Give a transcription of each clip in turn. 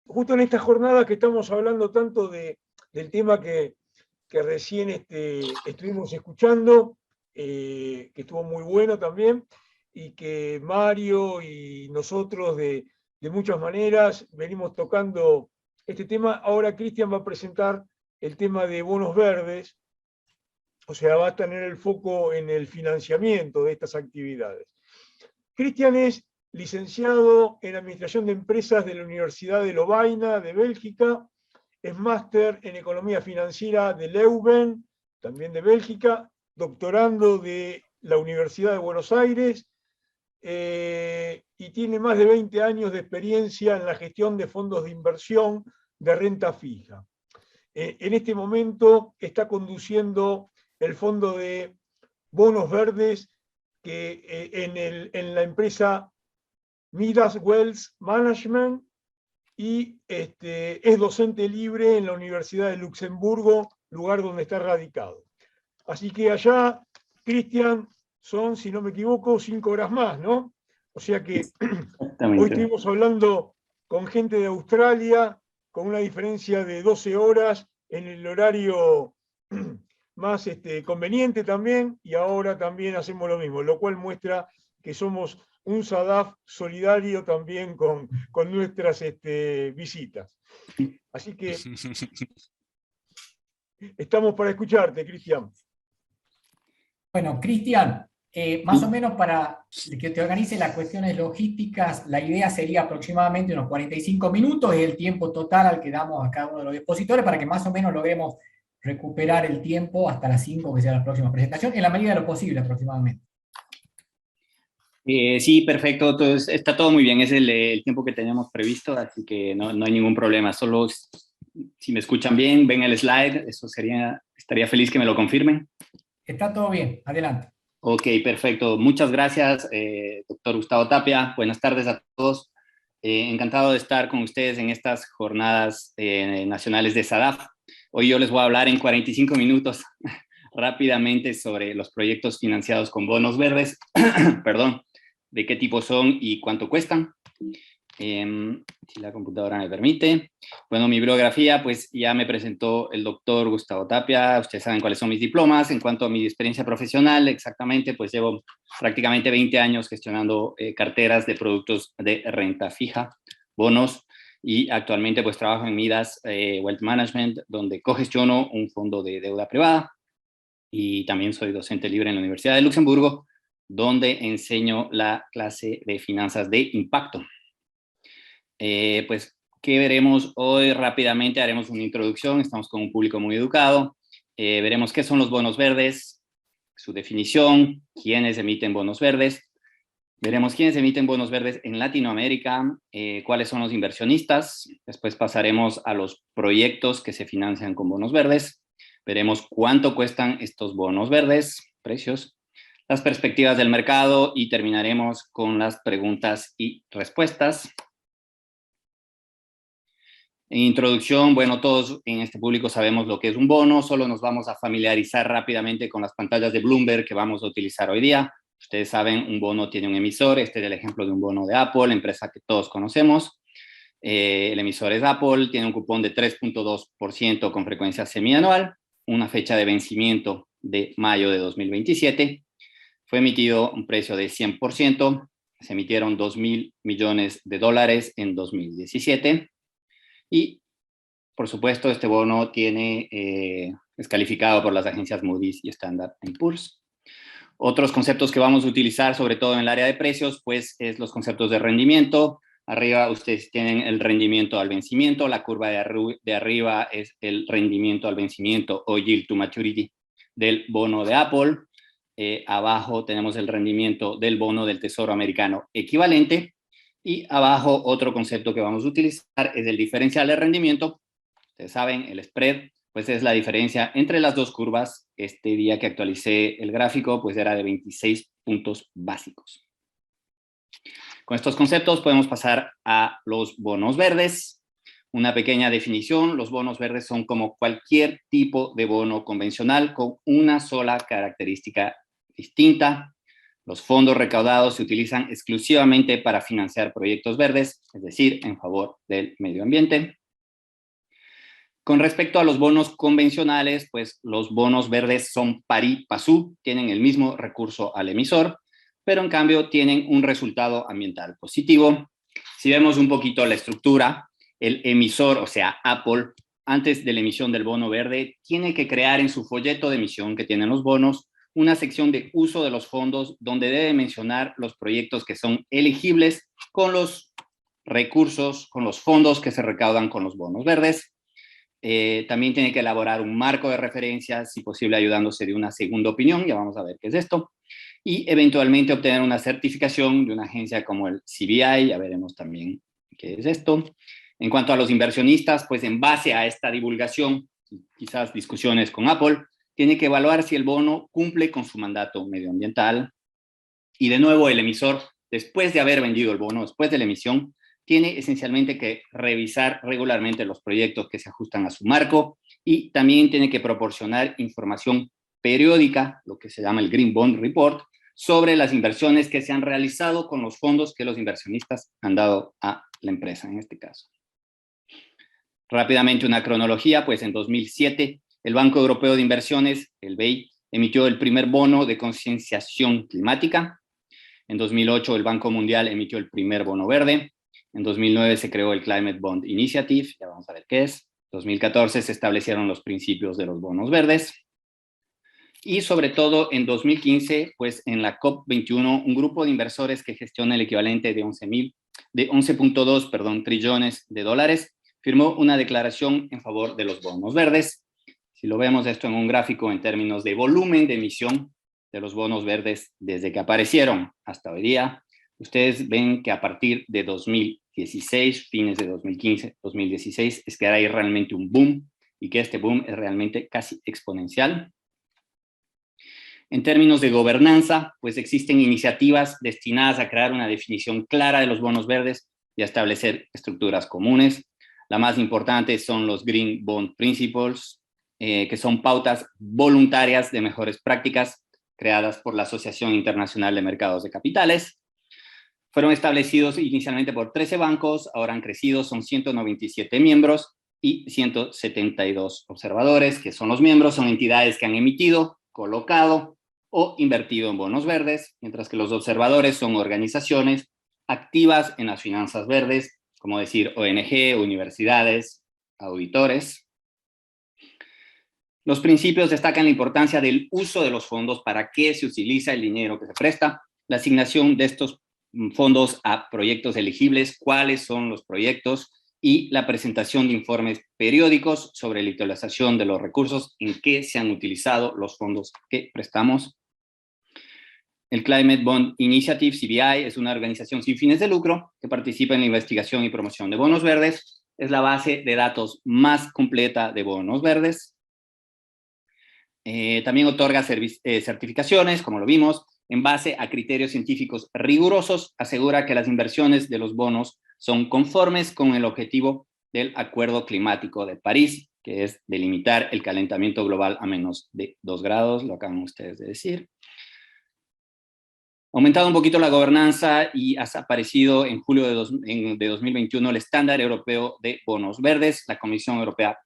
justo en esta jornada que estamos hablando tanto del tema que recién estuvimos escuchando, que estuvo muy bueno también, y que Mario y nosotros de muchas maneras venimos tocando este tema. Ahora Cristian va a presentar el tema de bonos verdes, o sea, va a tener el foco en el financiamiento de estas actividades. Cristian es licenciado en Administración de Empresas de la Universidad de Lovaina de Bélgica, es máster en Economía Financiera de Leuven, también de Bélgica, doctorando de la Universidad de Buenos Aires, y tiene más de 20 años de experiencia en la gestión de fondos de inversión de renta fija. En este momento está conduciendo el fondo de bonos verdes que en la empresa Midas Wealth Management, y es docente libre en la Universidad de Luxemburgo, lugar donde está radicado. Así que allá, Cristian, son, si no me equivoco, 5 horas más, ¿no? O sea que hoy estuvimos hablando con gente de Australia, con una diferencia de 12 horas en el horario más conveniente también, y ahora también hacemos lo mismo, lo cual muestra que somos un SADAF solidario también con nuestras visitas. Así que estamos para escucharte, Cristian. Bueno, Cristian, más o menos para que te organice las cuestiones logísticas, la idea sería aproximadamente unos 45 minutos, es el tiempo total al que damos a cada uno de los expositores, para que más o menos logremos recuperar el tiempo hasta las 5, que sea la próxima presentación, en la medida de lo posible aproximadamente. Sí, perfecto, entonces, está todo muy bien, es el tiempo que teníamos previsto, así que no hay ningún problema. Solo si me escuchan bien, ven el slide, eso estaría feliz que me lo confirmen. Está todo bien, adelante. Ok, perfecto. Muchas gracias, doctor Gustavo Tapia. Buenas tardes a todos. Encantado de estar con ustedes en estas jornadas nacionales de SADAF. Hoy yo les voy a hablar en 45 minutos rápidamente sobre los proyectos financiados con bonos verdes, perdón, de qué tipo son y cuánto cuestan. Si la computadora me permite. Bueno, mi bibliografía, pues ya me presentó el doctor Gustavo Tapia. Ustedes saben cuáles son mis diplomas. En cuanto a mi experiencia profesional, exactamente, pues llevo prácticamente 20 años gestionando carteras de productos de renta fija, bonos, y actualmente pues trabajo en Midas Wealth Management, donde cogestiono un fondo de deuda privada, y también soy docente libre en la Universidad de Luxemburgo, donde enseño la clase de finanzas de impacto. Pues, ¿qué veremos hoy? Rápidamente haremos una introducción, estamos con un público muy educado. Veremos qué son los bonos verdes, su definición, quiénes emiten bonos verdes. Veremos quiénes emiten bonos verdes en Latinoamérica, cuáles son los inversionistas. Después pasaremos a los proyectos que se financian con bonos verdes. Veremos cuánto cuestan estos bonos verdes, precios, las perspectivas del mercado, y terminaremos con las preguntas y respuestas. En introducción, bueno, todos en este público sabemos lo que es un bono, solo nos vamos a familiarizar rápidamente con las pantallas de Bloomberg que vamos a utilizar hoy día. Ustedes saben, un bono tiene un emisor. Este es el ejemplo de un bono de Apple, empresa que todos conocemos. El emisor es Apple, tiene un cupón de 3.2% con frecuencia semianual, una fecha de vencimiento de mayo de 2027. Fue emitido un precio de 100%, se emitieron $2.000 millones en 2017. Y, por supuesto, este bono es calificado por las agencias Moody's y Standard & Poor's. Otros conceptos que vamos a utilizar, sobre todo en el área de precios, pues es los conceptos de rendimiento. Arriba ustedes tienen el rendimiento al vencimiento, la curva de arriba es el rendimiento al vencimiento o yield to maturity del bono de Apple. Abajo tenemos el rendimiento del bono del Tesoro americano equivalente. Y abajo otro concepto que vamos a utilizar es el diferencial de rendimiento. Ustedes saben, el spread, pues es la diferencia entre las dos curvas. Este día que actualicé el gráfico, pues era de 26 puntos básicos. Con estos conceptos podemos pasar a los bonos verdes. Una pequeña definición: los bonos verdes son como cualquier tipo de bono convencional con una sola característica distinta. Los fondos recaudados se utilizan exclusivamente para financiar proyectos verdes, es decir, en favor del medio ambiente. Con respecto a los bonos convencionales, pues los bonos verdes son pari passu, tienen el mismo recurso al emisor, pero en cambio tienen un resultado ambiental positivo. Si vemos un poquito la estructura, el emisor, o sea, Apple, antes de la emisión del bono verde, tiene que crear en su folleto de emisión que tienen los bonos una sección de uso de los fondos donde debe mencionar los proyectos que son elegibles con los recursos, con los fondos que se recaudan con los bonos verdes. También tiene que elaborar un marco de referencia, si posible ayudándose de una segunda opinión, ya vamos a ver qué es esto, y eventualmente obtener una certificación de una agencia como el CBI, ya veremos también qué es esto. En cuanto a los inversionistas, pues en base a esta divulgación, quizás discusiones con Apple, tiene que evaluar si el bono cumple con su mandato medioambiental, y de nuevo el emisor, después de haber vendido el bono, después de la emisión, tiene esencialmente que revisar regularmente los proyectos que se ajustan a su marco y también tiene que proporcionar información periódica, lo que se llama el Green Bond Report, sobre las inversiones que se han realizado con los fondos que los inversionistas han dado a la empresa en este caso. Rápidamente una cronología, pues en 2007 el Banco Europeo de Inversiones, el BEI, emitió el primer bono de concienciación climática. En 2008 el Banco Mundial emitió el primer bono verde. En 2009 se creó el Climate Bond Initiative, ya vamos a ver qué es. En 2014 se establecieron los principios de los bonos verdes. Y sobre todo en 2015, pues en la COP21, un grupo de inversores que gestiona el equivalente de 11.2 trillones de dólares, firmó una declaración en favor de los bonos verdes. Si lo vemos esto en un gráfico en términos de volumen de emisión de los bonos verdes desde que aparecieron hasta hoy día, ustedes ven que a partir de 2016, fines de 2015, 2016, es que hay realmente un boom y que este boom es realmente casi exponencial. En términos de gobernanza, pues existen iniciativas destinadas a crear una definición clara de los bonos verdes y a establecer estructuras comunes. La más importante son los Green Bond Principles, que son pautas voluntarias de mejores prácticas creadas por la Asociación Internacional de Mercados de Capitales. Fueron establecidos inicialmente por 13 bancos, ahora han crecido, son 197 miembros y 172 observadores, que son los miembros, son entidades que han emitido, colocado o invertido en bonos verdes, mientras que los observadores son organizaciones activas en las finanzas verdes, como decir ONG, universidades, auditores. Los principios destacan la importancia del uso de los fondos, para qué se utiliza el dinero que se presta, la asignación de estos fondos a proyectos elegibles, cuáles son los proyectos y la presentación de informes periódicos sobre la utilización de los recursos, en qué se han utilizado los fondos que prestamos. El Climate Bond Initiative, CBI, es una organización sin fines de lucro que participa en la investigación y promoción de bonos verdes. Es la base de datos más completa de bonos verdes. También otorga certificaciones, como lo vimos, en base a criterios científicos rigurosos. Asegura que las inversiones de los bonos son conformes con el objetivo del Acuerdo Climático de París, que es delimitar el calentamiento global a menos de 2 grados, lo acaban ustedes de decir. Aumentado un poquito la gobernanza y ha aparecido en julio de 2021 el estándar europeo de bonos verdes. La Comisión Europea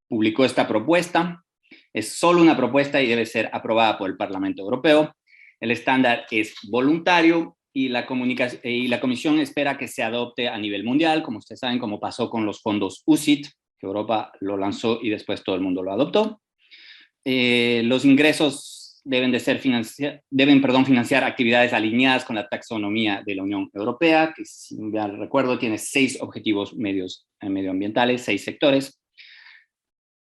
publicó esta propuesta. Es solo una propuesta y debe ser aprobada por el Parlamento Europeo. El estándar es voluntario y la Comisión espera que se adopte a nivel mundial, como ustedes saben, como pasó con los fondos UCIT, que Europa lo lanzó y después todo el mundo lo adoptó. Los ingresos deben financiar actividades alineadas con la taxonomía de la Unión Europea, que, si bien recuerdo, tiene 6 objetivos medioambientales, 6 sectores.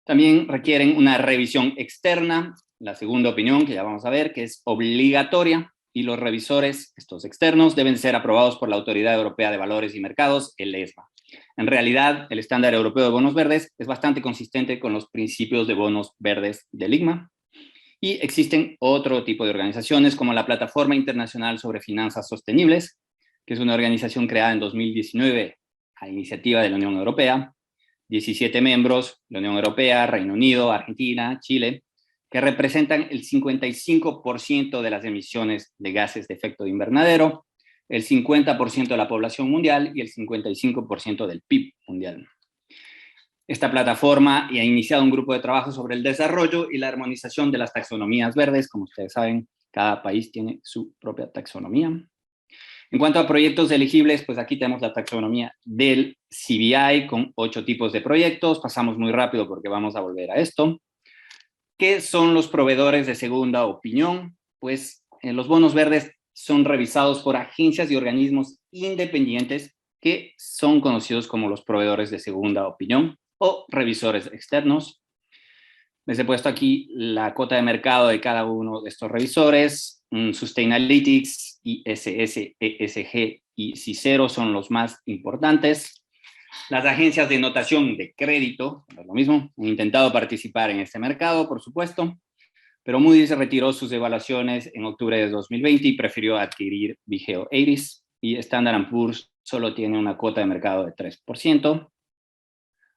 También requieren una revisión externa, la segunda opinión, que ya vamos a ver, que es obligatoria, y los revisores, estos externos, deben ser aprobados por la Autoridad Europea de Valores y Mercados, el ESMA. En realidad, el estándar europeo de bonos verdes es bastante consistente con los principios de bonos verdes del ICMA. Y existen otro tipo de organizaciones, como la Plataforma Internacional sobre Finanzas Sostenibles, que es una organización creada en 2019 a iniciativa de la Unión Europea. 17 miembros, la Unión Europea, Reino Unido, Argentina, Chile, que representan el 55% de las emisiones de gases de efecto de invernadero, el 50% de la población mundial y el 55% del PIB mundial. Esta plataforma ha iniciado un grupo de trabajo sobre el desarrollo y la armonización de las taxonomías verdes. Como ustedes saben, cada país tiene su propia taxonomía. En cuanto a proyectos elegibles, pues aquí tenemos la taxonomía del CBI con 8 tipos de proyectos. Pasamos muy rápido porque vamos a volver a esto. ¿Qué son los proveedores de segunda opinión? Pues los bonos verdes son revisados por agencias y organismos independientes que son conocidos como los proveedores de segunda opinión o revisores externos. Les he puesto aquí la cuota de mercado de cada uno de estos revisores. Sustainalytics, ISS, ESG y Cicero son los más importantes. Las agencias de notación de crédito, es lo mismo, han intentado participar en este mercado, por supuesto, pero Moody's retiró sus evaluaciones en octubre de 2020 y prefirió adquirir Vigeo Eiris, y Standard & Poor's solo tiene una cuota de mercado de 3%.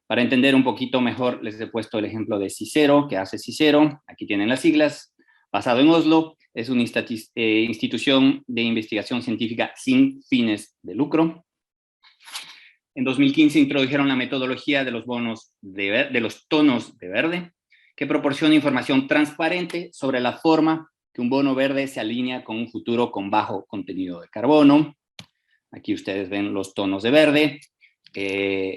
Para entender un poquito mejor, les he puesto el ejemplo de Cicero, que hace Cicero. Aquí tienen las siglas. Basado en Oslo, es una institución de investigación científica sin fines de lucro. En 2015 introdujeron la metodología de los bonos de los tonos de verde, que proporciona información transparente sobre la forma que un bono verde se alinea con un futuro con bajo contenido de carbono. Aquí ustedes ven los tonos de verde.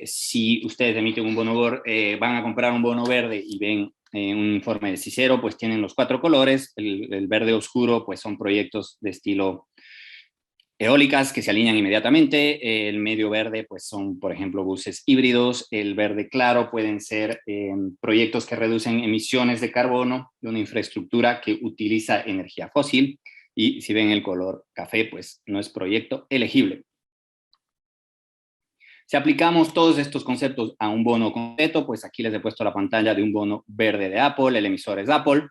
Si ustedes emiten un bono, van a comprar un bono verde y ven un informe de Cicero, pues tienen los 4 colores. El verde oscuro, pues son proyectos de estilo eólicas que se alinean inmediatamente. El medio verde, pues son, por ejemplo, buses híbridos. El verde claro pueden ser proyectos que reducen emisiones de carbono de una infraestructura que utiliza energía fósil. Y si ven el color café, pues no es proyecto elegible. Si aplicamos todos estos conceptos a un bono concreto, pues aquí les he puesto la pantalla de un bono verde de Apple. El emisor es Apple.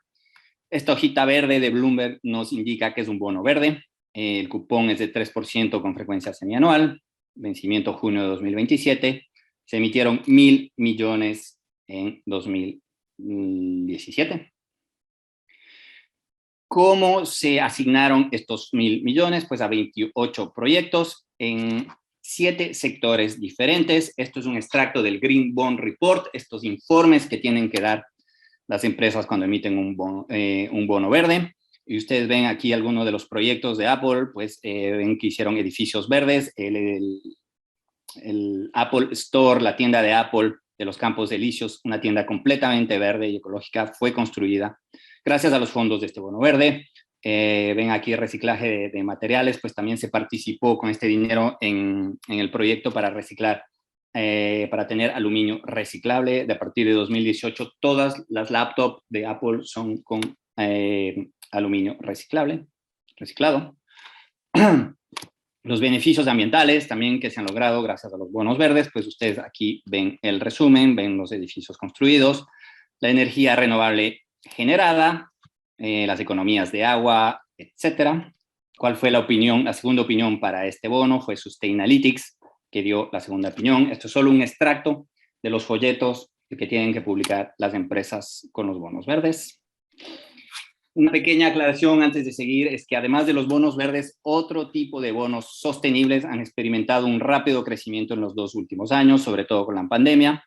Esta hojita verde de Bloomberg nos indica que es un bono verde. El cupón es de 3% con frecuencia semianual. Vencimiento junio de 2027. Se emitieron 1.000 millones en 2017. ¿Cómo se asignaron estos 1.000 millones? Pues a 28 proyectos en 7 sectores diferentes. Esto es un extracto del Green Bond Report, estos informes que tienen que dar las empresas cuando emiten un bono verde. Y ustedes ven aquí algunos de los proyectos de Apple, pues ven que hicieron edificios verdes. El Apple Store, la tienda de Apple de los Campos Elíseos, una tienda completamente verde y ecológica, fue construida gracias a los fondos de este bono verde. Ven aquí el reciclaje de materiales, pues también se participó con este dinero en el proyecto para reciclar, para tener aluminio reciclable. De a partir de 2018, todas las laptops de Apple son con aluminio reciclado. Los beneficios ambientales también que se han logrado gracias a los bonos verdes, pues ustedes aquí ven el resumen, ven los edificios construidos, la energía renovable generada, las economías de agua, etcétera. ¿Cuál fue la opinión? La segunda opinión para este bono fue Sustainalytics, que dio la segunda opinión. Esto es solo un extracto de los folletos que tienen que publicar las empresas con los bonos verdes. Una pequeña aclaración antes de seguir es que además de los bonos verdes, otro tipo de bonos sostenibles han experimentado un rápido crecimiento en los 2 últimos años, sobre todo con la pandemia.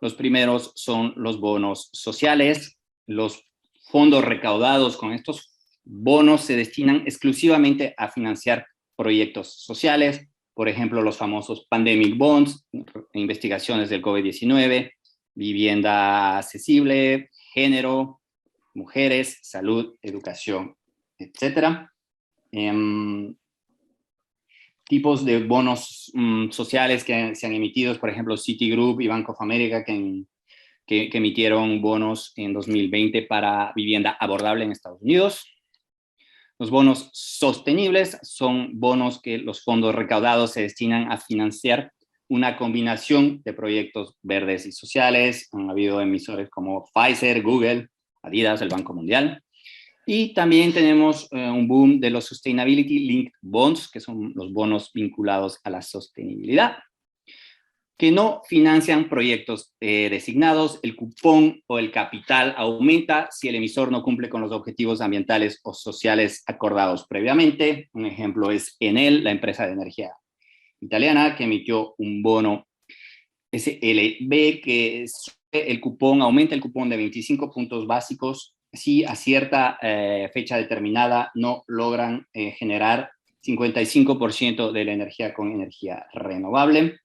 Los primeros son los bonos sociales. Los fondos recaudados con estos bonos se destinan exclusivamente a financiar proyectos sociales, por ejemplo, los famosos pandemic bonds, investigaciones del COVID-19, vivienda accesible, género, mujeres, salud, educación, etcétera. Tipos de bonos sociales que se han emitido, por ejemplo, Citigroup y Bank of America, que emitieron bonos en 2020 para vivienda abordable en Estados Unidos. Los bonos sostenibles son bonos que los fondos recaudados se destinan a financiar una combinación de proyectos verdes y sociales. Han habido emisores como Pfizer, Google, Adidas, el Banco Mundial. Y también tenemos un boom de los Sustainability Linked Bonds, que son los bonos vinculados a la sostenibilidad. que no financian proyectos designados. El cupón o el capital aumenta si el emisor no cumple con los objetivos ambientales o sociales acordados previamente. Un ejemplo es Enel, la empresa de energía italiana, que emitió un bono SLB, que el cupón aumenta el cupón de 25 puntos básicos si a cierta fecha determinada no logran generar 55% de la energía con energía renovable.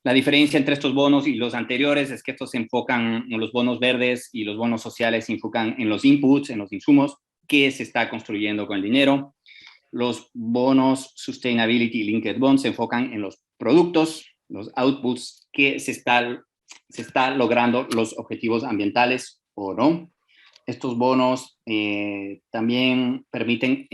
La diferencia entre estos bonos y los anteriores es que estos se enfocan en los bonos verdes y los bonos sociales se enfocan en los inputs, en los insumos que se está construyendo con el dinero. Los bonos Sustainability Linked Bonds se enfocan en los productos, los outputs, que se está logrando los objetivos ambientales o no. Estos bonos también permiten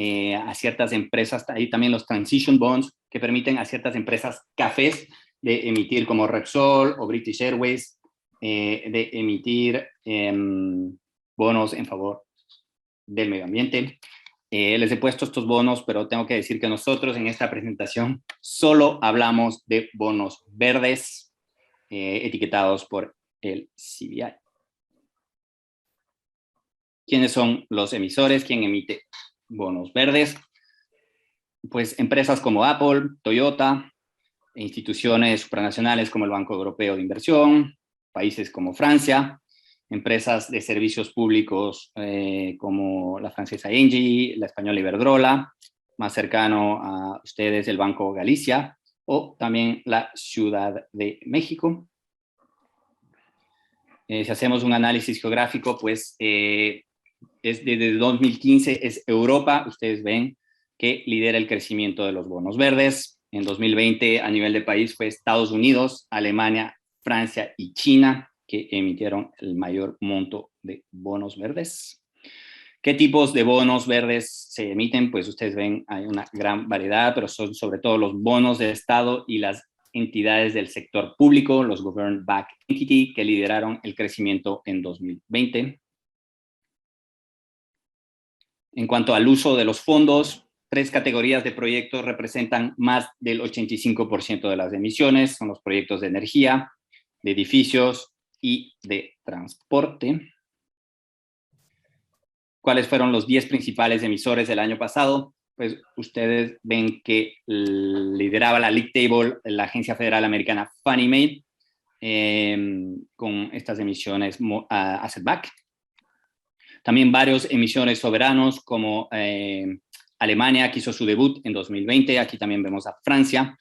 a ciertas empresas, ahí también los Transition Bonds, que permiten a ciertas empresas cafés de emitir, como Repsol o British Airways, de emitir bonos en favor del medio ambiente. Les he puesto estos bonos, pero tengo que decir que nosotros en esta presentación solo hablamos de bonos verdes etiquetados por el CBI. ¿Quiénes son los emisores? ¿Quién emite bonos verdes? Pues empresas como Apple, Toyota, instituciones supranacionales como el Banco Europeo de Inversión, países como Francia, empresas de servicios públicos como la francesa Engie, la española Iberdrola, más cercano a ustedes el Banco Galicia, o también la Ciudad de México. Si hacemos un análisis geográfico, pues desde 2015 es Europa, ustedes ven que lidera el crecimiento de los bonos verdes. En 2020 a nivel de país fue Estados Unidos, Alemania, Francia y China que emitieron el mayor monto de bonos verdes. ¿Qué tipos de bonos verdes se emiten? Pues ustedes ven, hay una gran variedad, pero son sobre todo los bonos de Estado y las entidades del sector público, los Government Backed Entity, que lideraron el crecimiento en 2020. En cuanto al uso de los fondos, 3 categorías de proyectos representan más del 85% de las emisiones. Son los proyectos de energía, de edificios y de transporte. ¿Cuáles fueron los 10 principales emisores del año pasado? Pues ustedes ven que lideraba la League Table la agencia federal americana Fannie Mae con estas emisiones asset-backed. También varios emisiones soberanos como Alemania, que hizo su debut en 2020. Aquí también vemos a Francia,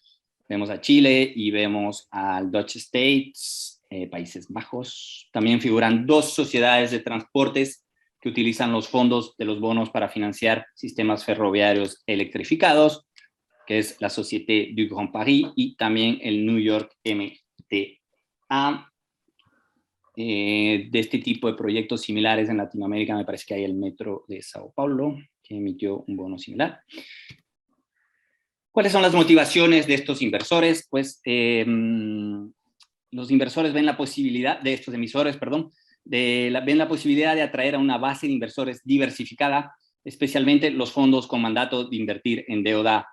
vemos a Chile y vemos al Dutch States, Países Bajos. También figuran 2 sociedades de transportes que utilizan los fondos de los bonos para financiar sistemas ferroviarios electrificados, que es la Société du Grand Paris y también el New York MTA. De este tipo de proyectos similares en Latinoamérica me parece que hay el Metro de Sao Paulo, que emitió un bono similar. ¿Cuáles son las motivaciones de estos inversores? Pues los inversores ven la posibilidad, de estos emisores, perdón, ven la posibilidad de atraer a una base de inversores diversificada, especialmente los fondos con mandato de invertir en deuda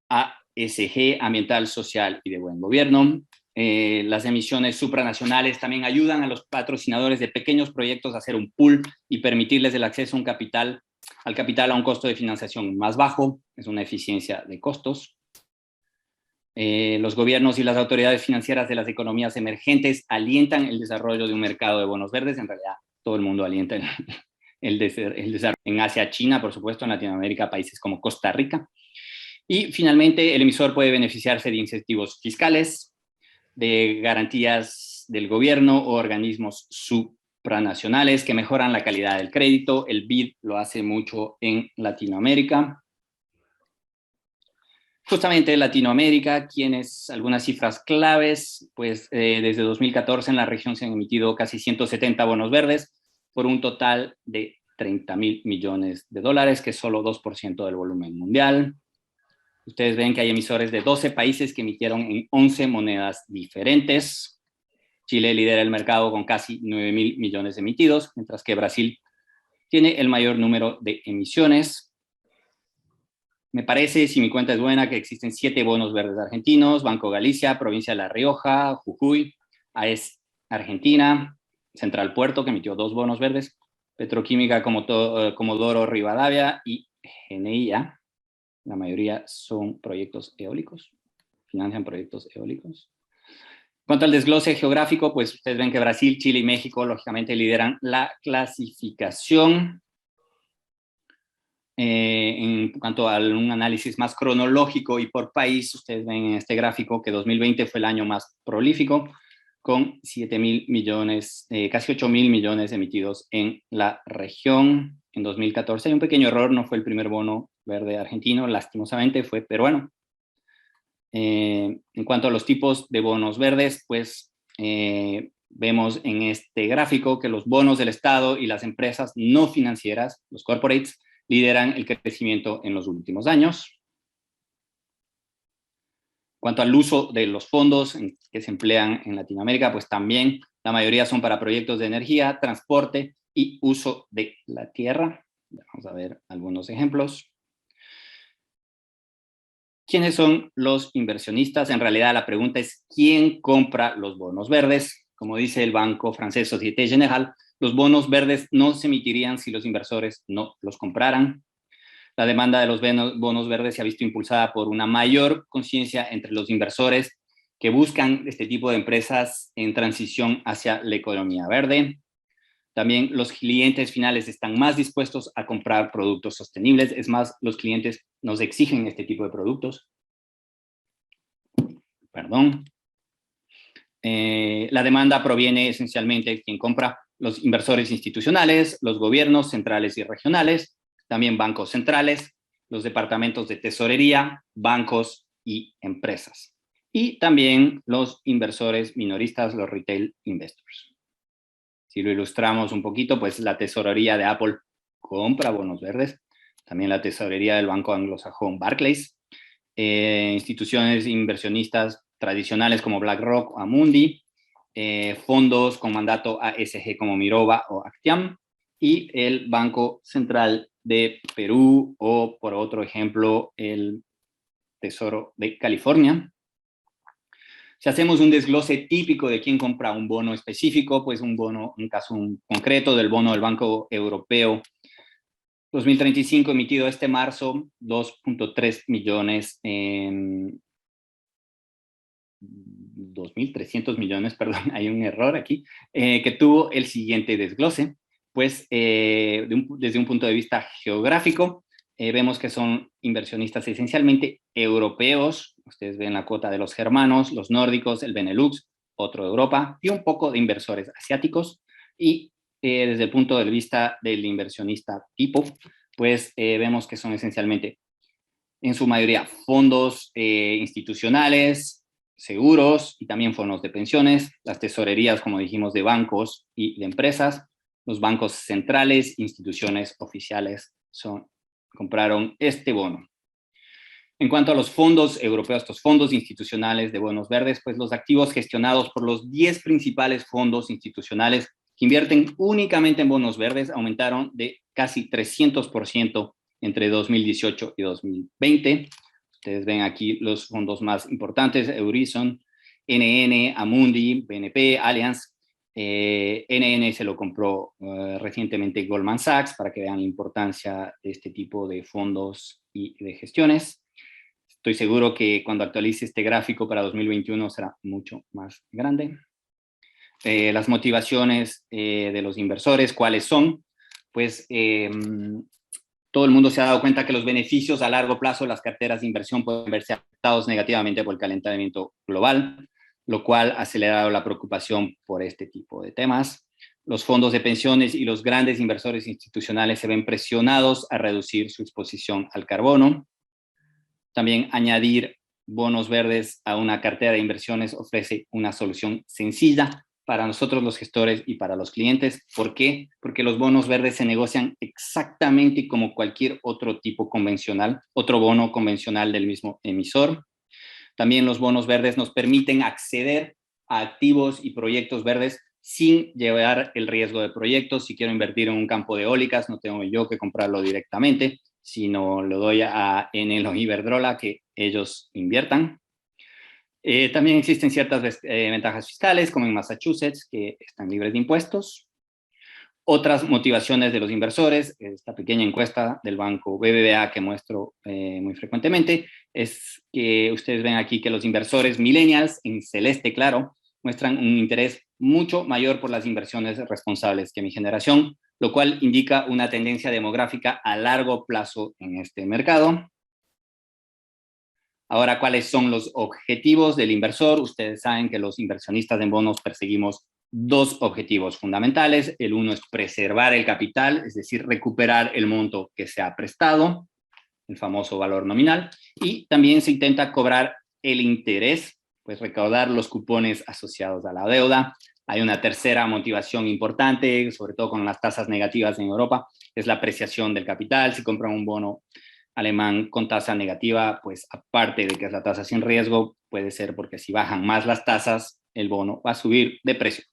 ASG, ambiental, social y de buen gobierno. Las emisiones supranacionales también ayudan a los patrocinadores de pequeños proyectos a hacer un pool y permitirles el acceso a al capital a un costo de financiación más bajo. Es una eficiencia de costos. Los gobiernos y las autoridades financieras de las economías emergentes alientan el desarrollo de un mercado de bonos verdes. En realidad, todo el mundo alienta el desarrollo. En Asia, China, por supuesto, en Latinoamérica, países como Costa Rica. Y finalmente, el emisor puede beneficiarse de incentivos fiscales, de garantías del gobierno o organismos supranacionales que mejoran la calidad del crédito. El BID lo hace mucho en Latinoamérica. Justamente en Latinoamérica, algunas cifras claves, pues desde 2014 en la región se han emitido casi 170 bonos verdes por un total de $30.000 millones, que es solo 2% del volumen mundial. Ustedes ven que hay emisores de 12 países que emitieron en 11 monedas diferentes. Chile lidera el mercado con casi 9.000 millones emitidos, mientras que Brasil tiene el mayor número de emisiones. Me parece, si mi cuenta es buena, que existen 7 bonos verdes argentinos: Banco Galicia, Provincia de La Rioja, Jujuy, AES Argentina, Central Puerto, que emitió 2 bonos verdes, Petroquímica Comodoro Rivadavia y GNIA. La mayoría son proyectos eólicos, financian proyectos eólicos. En cuanto al desglose geográfico, pues ustedes ven que Brasil, Chile y México, lógicamente, lideran la clasificación. En cuanto a un análisis más cronológico y por país, ustedes ven en este gráfico que 2020 fue el año más prolífico, con 7.000 millones, casi 8.000 millones emitidos en la región. En 2014 hay un pequeño error, no fue el primer bono verde argentino, lastimosamente fue peruano. En cuanto a los tipos de bonos verdes, pues vemos en este gráfico que los bonos del Estado y las empresas no financieras, los corporates, lideran el crecimiento en los últimos años. En cuanto al uso de los fondos que se emplean en Latinoamérica, pues también la mayoría son para proyectos de energía, transporte y uso de la tierra. Vamos a ver algunos ejemplos. ¿Quiénes son los inversionistas? En realidad la pregunta es ¿quién compra los bonos verdes? Como dice el banco francés Société Générale, los bonos verdes no se emitirían si los inversores no los compraran. La demanda de los bonos verdes se ha visto impulsada por una mayor conciencia entre los inversores que buscan este tipo de empresas en transición hacia la economía verde. También los clientes finales están más dispuestos a comprar productos sostenibles. Es más, los clientes nos exigen este tipo de productos. Perdón. La demanda proviene esencialmente de quien compra: los inversores institucionales, los gobiernos centrales y regionales, también bancos centrales, los departamentos de tesorería, bancos y empresas. Y también los inversores minoristas, los retail investors. Si lo ilustramos un poquito, pues la tesorería de Apple compra bonos verdes, también la tesorería del banco anglosajón Barclays, instituciones inversionistas tradicionales como BlackRock o Amundi, fondos con mandato ASG como Mirova o Actiam, y el Banco Central de Perú, o por otro ejemplo, el Tesoro de California. Si hacemos un desglose típico de quién compra un bono específico, pues un bono, un caso concreto del bono del Banco Europeo 2035 emitido este marzo, 2.3 millones, 2.300 millones, perdón, hay un error aquí, que tuvo el siguiente desglose. Pues desde un punto de vista geográfico, vemos que son inversionistas esencialmente europeos. Ustedes ven la cuota de los germanos, los nórdicos, el Benelux, otro de Europa, y un poco de inversores asiáticos. Y desde el punto de vista del inversionista tipo, pues vemos que son esencialmente, en su mayoría, fondos institucionales, seguros y también fondos de pensiones, las tesorerías, como dijimos, de bancos y de empresas, los bancos centrales, instituciones oficiales compraron este bono. En cuanto a los fondos europeos, estos fondos institucionales de bonos verdes, pues los activos gestionados por los 10 principales fondos institucionales que invierten únicamente en bonos verdes aumentaron de casi 300% entre 2018 y 2020. Ustedes ven aquí los fondos más importantes: Eurizon, NN, Amundi, BNP, Allianz. NN se lo compró recientemente Goldman Sachs, para que vean la importancia de este tipo de fondos y de gestiones. Estoy seguro que cuando actualice este gráfico para 2021 será mucho más grande. Las motivaciones de los inversores, ¿cuáles son? Pues todo el mundo se ha dado cuenta que los beneficios a largo plazo de las carteras de inversión pueden verse afectados negativamente por el calentamiento global, lo cual ha acelerado la preocupación por este tipo de temas. Los fondos de pensiones y los grandes inversores institucionales se ven presionados a reducir su exposición al carbono. También añadir bonos verdes a una cartera de inversiones ofrece una solución sencilla para nosotros los gestores y para los clientes. ¿Por qué? Porque los bonos verdes se negocian exactamente como cualquier otro tipo convencional, otro bono convencional del mismo emisor. También los bonos verdes nos permiten acceder a activos y proyectos verdes sin llevar el riesgo de proyectos. Si quiero invertir en un campo de eólicas, no tengo yo que comprarlo directamente, sino lo doy a Enel o Iberdrola que ellos inviertan. También existen ciertas ventajas fiscales, como en Massachusetts, que están libres de impuestos. Otras motivaciones de los inversores, esta pequeña encuesta del banco BBVA que muestro muy frecuentemente, es que ustedes ven aquí que los inversores millennials, en celeste claro, muestran un interés mucho mayor por las inversiones responsables que mi generación, lo cual indica una tendencia demográfica a largo plazo en este mercado. Ahora, ¿cuáles son los objetivos del inversor? Ustedes saben que los inversionistas en bonos perseguimos dos objetivos fundamentales. El uno es preservar el capital, es decir, recuperar el monto que se ha prestado, el famoso valor nominal, y también se intenta cobrar el interés, pues recaudar los cupones asociados a la deuda. Hay una tercera motivación importante, sobre todo con las tasas negativas en Europa, es la apreciación del capital. Si compran un bono alemán con tasa negativa, pues aparte de que es la tasa sin riesgo, puede ser porque si bajan más las tasas, el bono va a subir de precio.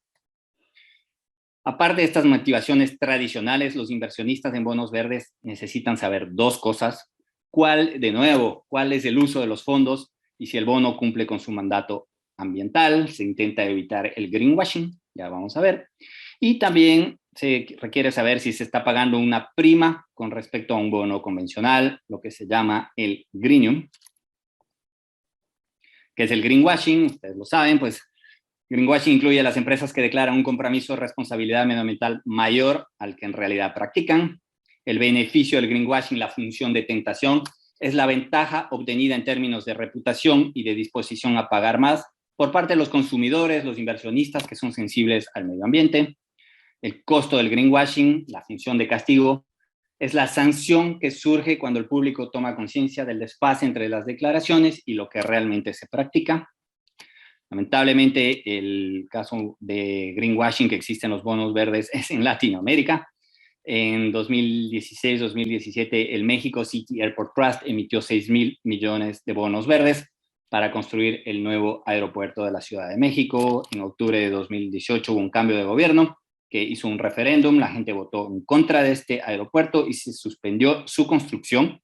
Aparte de estas motivaciones tradicionales, los inversionistas en bonos verdes necesitan saber dos cosas. ¿Cuál es el uso de los fondos y si el bono cumple con su mandato ambiental? Se intenta evitar el greenwashing, ya vamos a ver. Y también se requiere saber si se está pagando una prima con respecto a un bono convencional, lo que se llama el greenium. ¿Qué es el greenwashing? Ustedes lo saben, pues greenwashing incluye a las empresas que declaran un compromiso de responsabilidad medioambiental mayor al que en realidad practican. El beneficio del greenwashing, la función de tentación, es la ventaja obtenida en términos de reputación y de disposición a pagar más por parte de los consumidores, los inversionistas que son sensibles al medio ambiente. El costo del greenwashing, la función de castigo, es la sanción que surge cuando el público toma conciencia del desfase entre las declaraciones y lo que realmente se practica. Lamentablemente, el caso de greenwashing que existe en los bonos verdes es en Latinoamérica. En 2016-2017, el México City Airport Trust emitió 6,000 millones de bonos verdes para construir el nuevo aeropuerto de la Ciudad de México. En octubre de 2018 hubo un cambio de gobierno que hizo un referéndum, la gente votó en contra de este aeropuerto y se suspendió su construcción.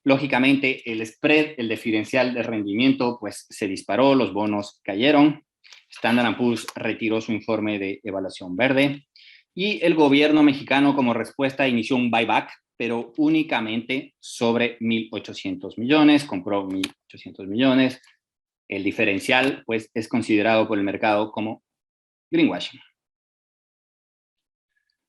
Lógicamente, el spread, el diferencial de rendimiento, pues se disparó, los bonos cayeron. Standard & Poor's retiró su informe de evaluación verde y el gobierno mexicano como respuesta inició un buyback, pero únicamente sobre 1.800 millones, compró 1.800 millones. El diferencial, pues, es considerado por el mercado como greenwashing.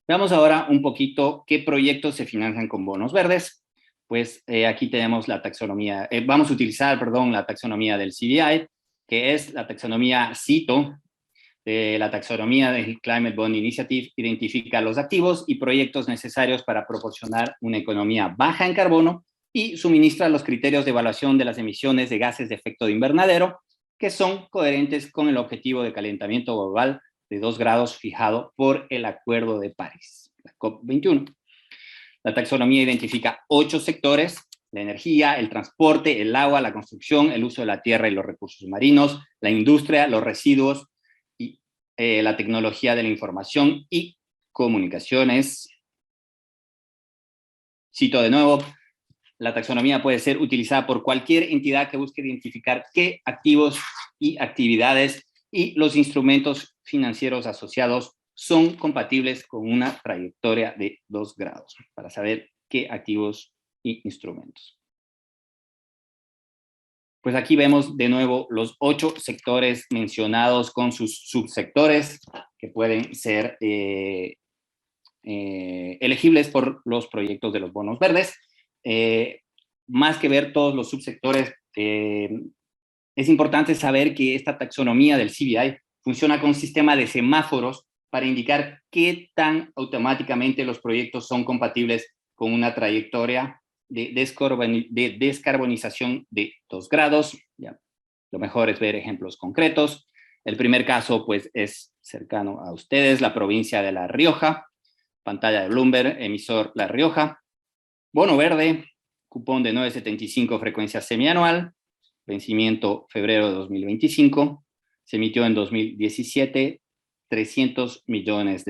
Veamos ahora un poquito qué proyectos se financian con bonos verdes. Pues aquí tenemos la taxonomía, vamos a utilizar, la taxonomía del CBI, que es la taxonomía CITO, la taxonomía del Climate Bond Initiative, identifica los activos y proyectos necesarios para proporcionar una economía baja en carbono y suministra los criterios de evaluación de las emisiones de gases de efecto de invernadero, que son coherentes con el objetivo de calentamiento global de 2 grados fijado por el Acuerdo de París, la COP21. La taxonomía identifica 8 sectores: la energía, el transporte, el agua, la construcción, el uso de la tierra y los recursos marinos, la industria, los residuos y la tecnología de la información y comunicaciones. Cito de nuevo, la taxonomía puede ser utilizada por cualquier entidad que busque identificar qué activos y actividades y los instrumentos financieros asociados son compatibles con una trayectoria de 2 grados, para saber qué activos y instrumentos. Pues aquí vemos de nuevo los 8 sectores mencionados con sus subsectores que pueden ser elegibles por los proyectos de los bonos verdes. Más que ver todos los subsectores, es importante saber que esta taxonomía del CBI funciona con un sistema de semáforos para indicar qué tan automáticamente los proyectos son compatibles con una trayectoria de descarbonización de 2 grados. Ya, lo mejor es ver ejemplos concretos. El primer caso, pues, es cercano a ustedes, la provincia de La Rioja, pantalla de Bloomberg, emisor La Rioja, bono verde, cupón de 9.75, frecuencia semianual, vencimiento febrero de 2025, se emitió en 2017, $300 millones.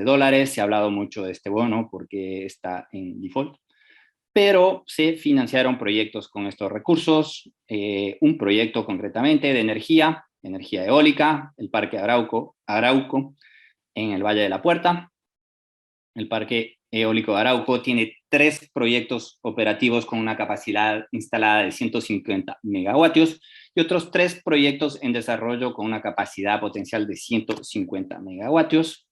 Se ha hablado mucho de este bono porque está en default, pero se financiaron proyectos con estos recursos, un proyecto concretamente de energía eólica, el Parque Arauco en el Valle de la Puerta. El Parque Eólico de Arauco tiene 3 proyectos operativos con una capacidad instalada de 150 megavatios y otros 3 proyectos en desarrollo con una capacidad potencial de 150 megavatios.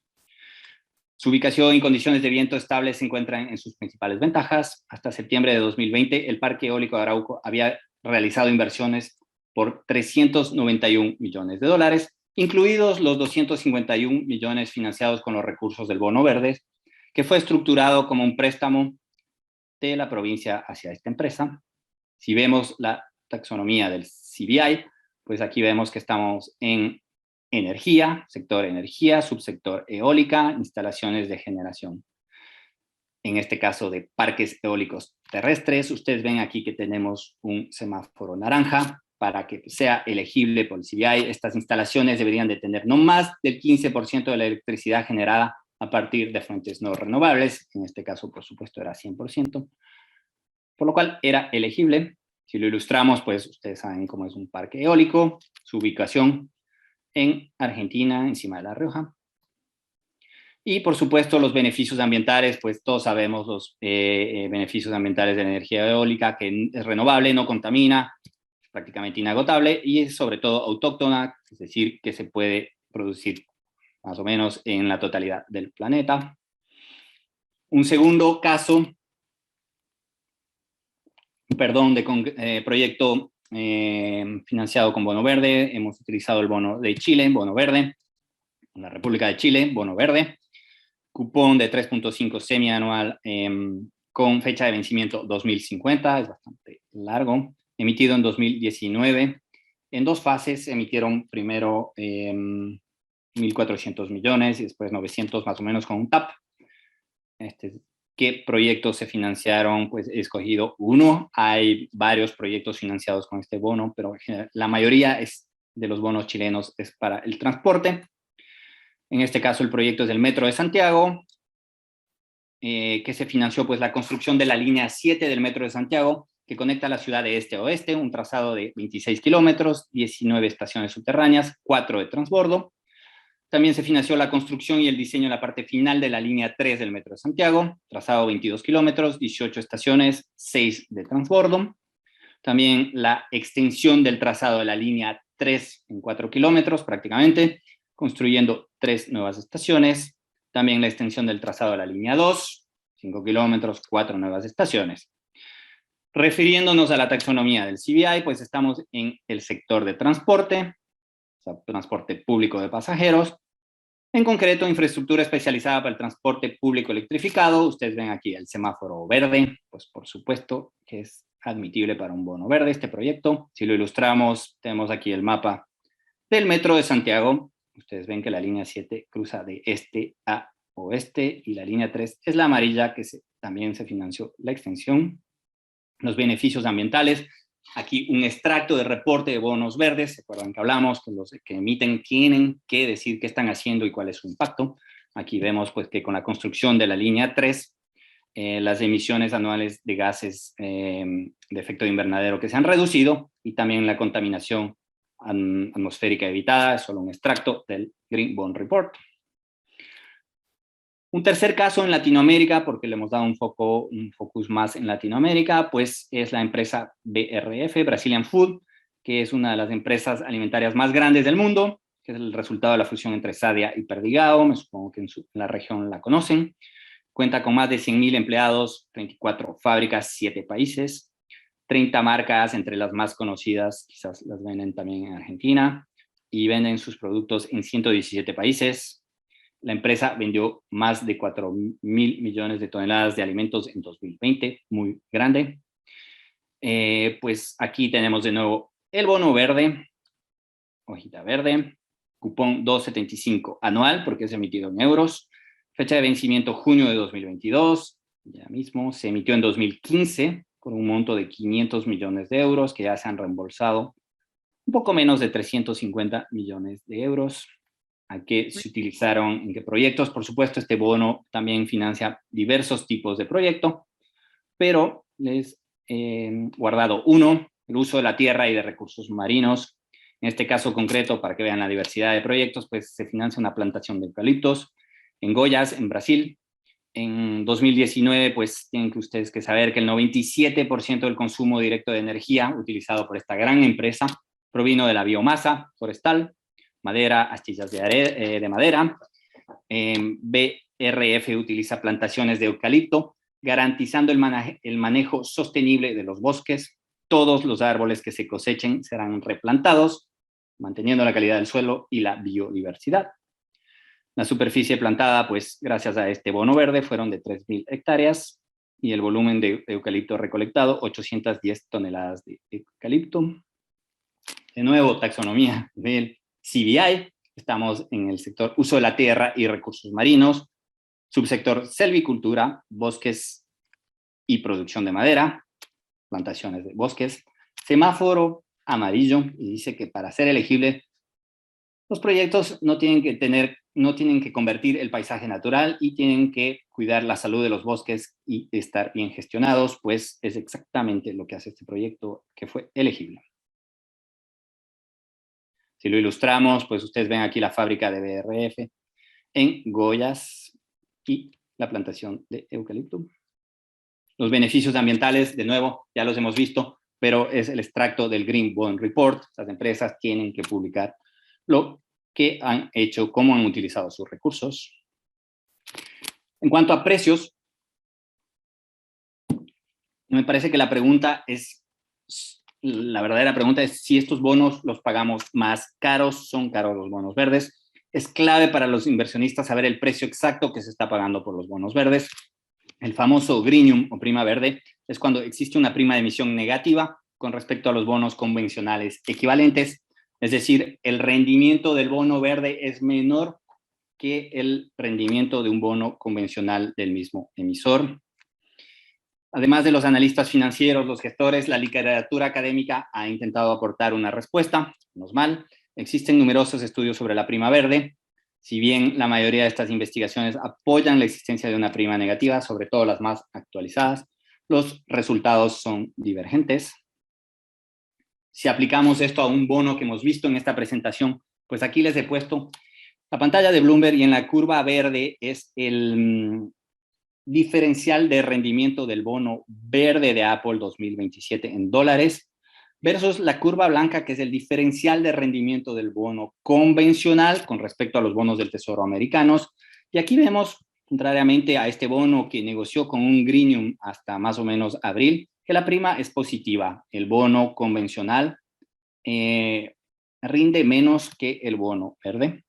Su ubicación y condiciones de viento estable se encuentran en sus principales ventajas. Hasta septiembre de 2020, el Parque Eólico de Arauco había realizado inversiones por $391 millones, incluidos los 251 millones financiados con los recursos del Bono Verde, que fue estructurado como un préstamo de la provincia hacia esta empresa. Si vemos la taxonomía del CBI, pues aquí vemos que estamos en energía, sector energía, subsector eólica, instalaciones de generación. En este caso de parques eólicos terrestres, ustedes ven aquí que tenemos un semáforo naranja para que sea elegible por el CBI. Estas instalaciones deberían de tener no más del 15% de la electricidad generada a partir de fuentes no renovables. En este caso, por supuesto, era 100%, por lo cual era elegible. Si lo ilustramos, pues ustedes saben cómo es un parque eólico, su ubicación en Argentina, encima de La Rioja. Y, por supuesto, los beneficios ambientales, pues todos sabemos los beneficios ambientales de la energía eólica, que es renovable, no contamina, es prácticamente inagotable y es sobre todo autóctona, es decir, que se puede producir más o menos en la totalidad del planeta. Un segundo caso, de proyecto financiado con Bono Verde. Hemos utilizado el bono de Chile, Bono Verde, la República de Chile, Bono Verde, cupón de 3.5 semianual con fecha de vencimiento 2050, es bastante largo, emitido en 2019. En 2 fases se emitieron primero 1.400 millones y después 900 más o menos con un TAP. ¿Qué proyectos se financiaron? Pues he escogido uno. Hay varios proyectos financiados con este bono, pero la mayoría de los bonos chilenos es para el transporte. En este caso el proyecto es del Metro de Santiago, que se financió pues la construcción de la línea 7 del Metro de Santiago, que conecta la ciudad de este a oeste, un trazado de 26 kilómetros, 19 estaciones subterráneas, 4 de transbordo. También se financió la construcción y el diseño en la parte final de la línea 3 del Metro de Santiago, trazado 22 kilómetros, 18 estaciones, 6 de transbordo. También la extensión del trazado de la línea 3 en 4 kilómetros prácticamente, construyendo 3 nuevas estaciones. También la extensión del trazado de la línea 2, 5 kilómetros, 4 nuevas estaciones. Refiriéndonos a la taxonomía del CBI, pues estamos en el sector de transporte, o sea, transporte público de pasajeros. En concreto, infraestructura especializada para el transporte público electrificado. Ustedes ven aquí el semáforo verde, pues por supuesto que es admitible para un bono verde este proyecto. Si lo ilustramos, tenemos aquí el mapa del Metro de Santiago. Ustedes ven que la línea 7 cruza de este a oeste y la línea 3 es la amarilla, que también se financió la extensión. Los beneficios ambientales. Aquí un extracto de reporte de bonos verdes. ¿Se acuerdan que hablamos? Que los que emiten tienen que decir qué están haciendo y cuál es su impacto. Aquí vemos pues, que con la construcción de la línea 3, las emisiones anuales de gases de efecto de invernadero que se han reducido y también la contaminación atmosférica evitada. Es solo un extracto del Green Bond Report. Un tercer caso en Latinoamérica, porque le hemos dado un focus más en Latinoamérica, pues es la empresa BRF, Brazilian Food, que es una de las empresas alimentarias más grandes del mundo, que es el resultado de la fusión entre Sadia y Perdigão. Me supongo que en la región la conocen. Cuenta con más de 100.000 empleados, 34 fábricas, 7 países, 30 marcas, entre las más conocidas, quizás las venden también en Argentina, y venden sus productos en 117 países. La empresa vendió más de 4.000 millones de toneladas de alimentos en 2020, muy grande. Pues aquí tenemos de nuevo el bono verde, hojita verde, cupón 2.75 anual, porque es emitido en euros. Fecha de vencimiento junio de 2022, ya mismo. Se emitió en 2015 con un monto de 500 millones de euros que ya se han reembolsado. Un poco menos de 350 millones de euros. ¿A qué se utilizaron? ¿En qué proyectos? Por supuesto, este bono también financia diversos tipos de proyecto, pero les guardado. Uno, el uso de la tierra y de recursos marinos. En este caso concreto, para que vean la diversidad de proyectos, pues se financia una plantación de eucaliptos en Goiás, en Brasil. En 2019, pues tienen que ustedes que saber que el 97% del consumo directo de energía utilizado por esta gran empresa provino de la biomasa forestal, madera, astillas de madera. BRF utiliza plantaciones de eucalipto, garantizando el manejo sostenible de los bosques. Todos los árboles que se cosechen serán replantados, manteniendo la calidad del suelo y la biodiversidad. La superficie plantada, pues gracias a este bono verde, fueron de 3.000 hectáreas y el volumen de eucalipto recolectado, 810 toneladas de eucalipto. De nuevo, taxonomía del CBI. Estamos en el sector uso de la tierra y recursos marinos, subsector selvicultura, bosques y producción de madera, plantaciones de bosques, semáforo amarillo, y dice que para ser elegible, los proyectos no tienen que convertir el paisaje natural y tienen que cuidar la salud de los bosques y estar bien gestionados, pues es exactamente lo que hace este proyecto que fue elegible. Si lo ilustramos, pues ustedes ven aquí la fábrica de BRF en Goiás y la plantación de eucalipto. Los beneficios ambientales, de nuevo, ya los hemos visto, pero es el extracto del Green Bond Report. Las empresas tienen que publicar lo que han hecho, cómo han utilizado sus recursos. En cuanto a precios, me parece que la verdadera pregunta es si estos bonos los pagamos más caros, son caros los bonos verdes. Es clave para los inversionistas saber el precio exacto que se está pagando por los bonos verdes. El famoso greenium o prima verde es cuando existe una prima de emisión negativa con respecto a los bonos convencionales equivalentes. Es decir, el rendimiento del bono verde es menor que el rendimiento de un bono convencional del mismo emisor. Además de los analistas financieros, los gestores, la literatura académica ha intentado aportar una respuesta, menos mal. Existen numerosos estudios sobre la prima verde. Si bien la mayoría de estas investigaciones apoyan la existencia de una prima negativa, sobre todo las más actualizadas, los resultados son divergentes. Si aplicamos esto a un bono que hemos visto en esta presentación, pues aquí les he puesto la pantalla de Bloomberg y en la curva verde es el diferencial de rendimiento del bono verde de Apple 2027 en dólares versus la curva blanca, que es el diferencial de rendimiento del bono convencional con respecto a los bonos del Tesoro americanos. Y aquí vemos, contrariamente a este bono que negoció con un greenium hasta más o menos abril, que la prima es positiva. El bono convencional rinde menos que el bono verde.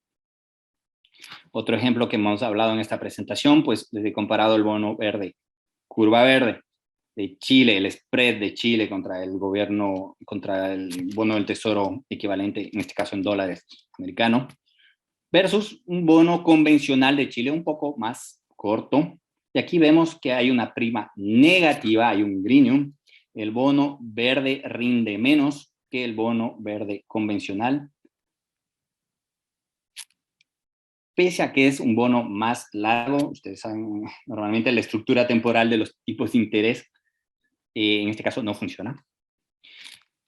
Otro ejemplo que hemos hablado en esta presentación, pues les he comparado el bono verde, curva verde de Chile, el spread de Chile contra el gobierno, contra el bono del Tesoro equivalente, en este caso en dólares americano, versus un bono convencional de Chile un poco más corto. Y aquí vemos que hay una prima negativa, hay un greenium. El bono verde rinde menos que el bono verde convencional, pese a que es un bono más largo. Ustedes saben, normalmente la estructura temporal de los tipos de interés, en este caso no funciona.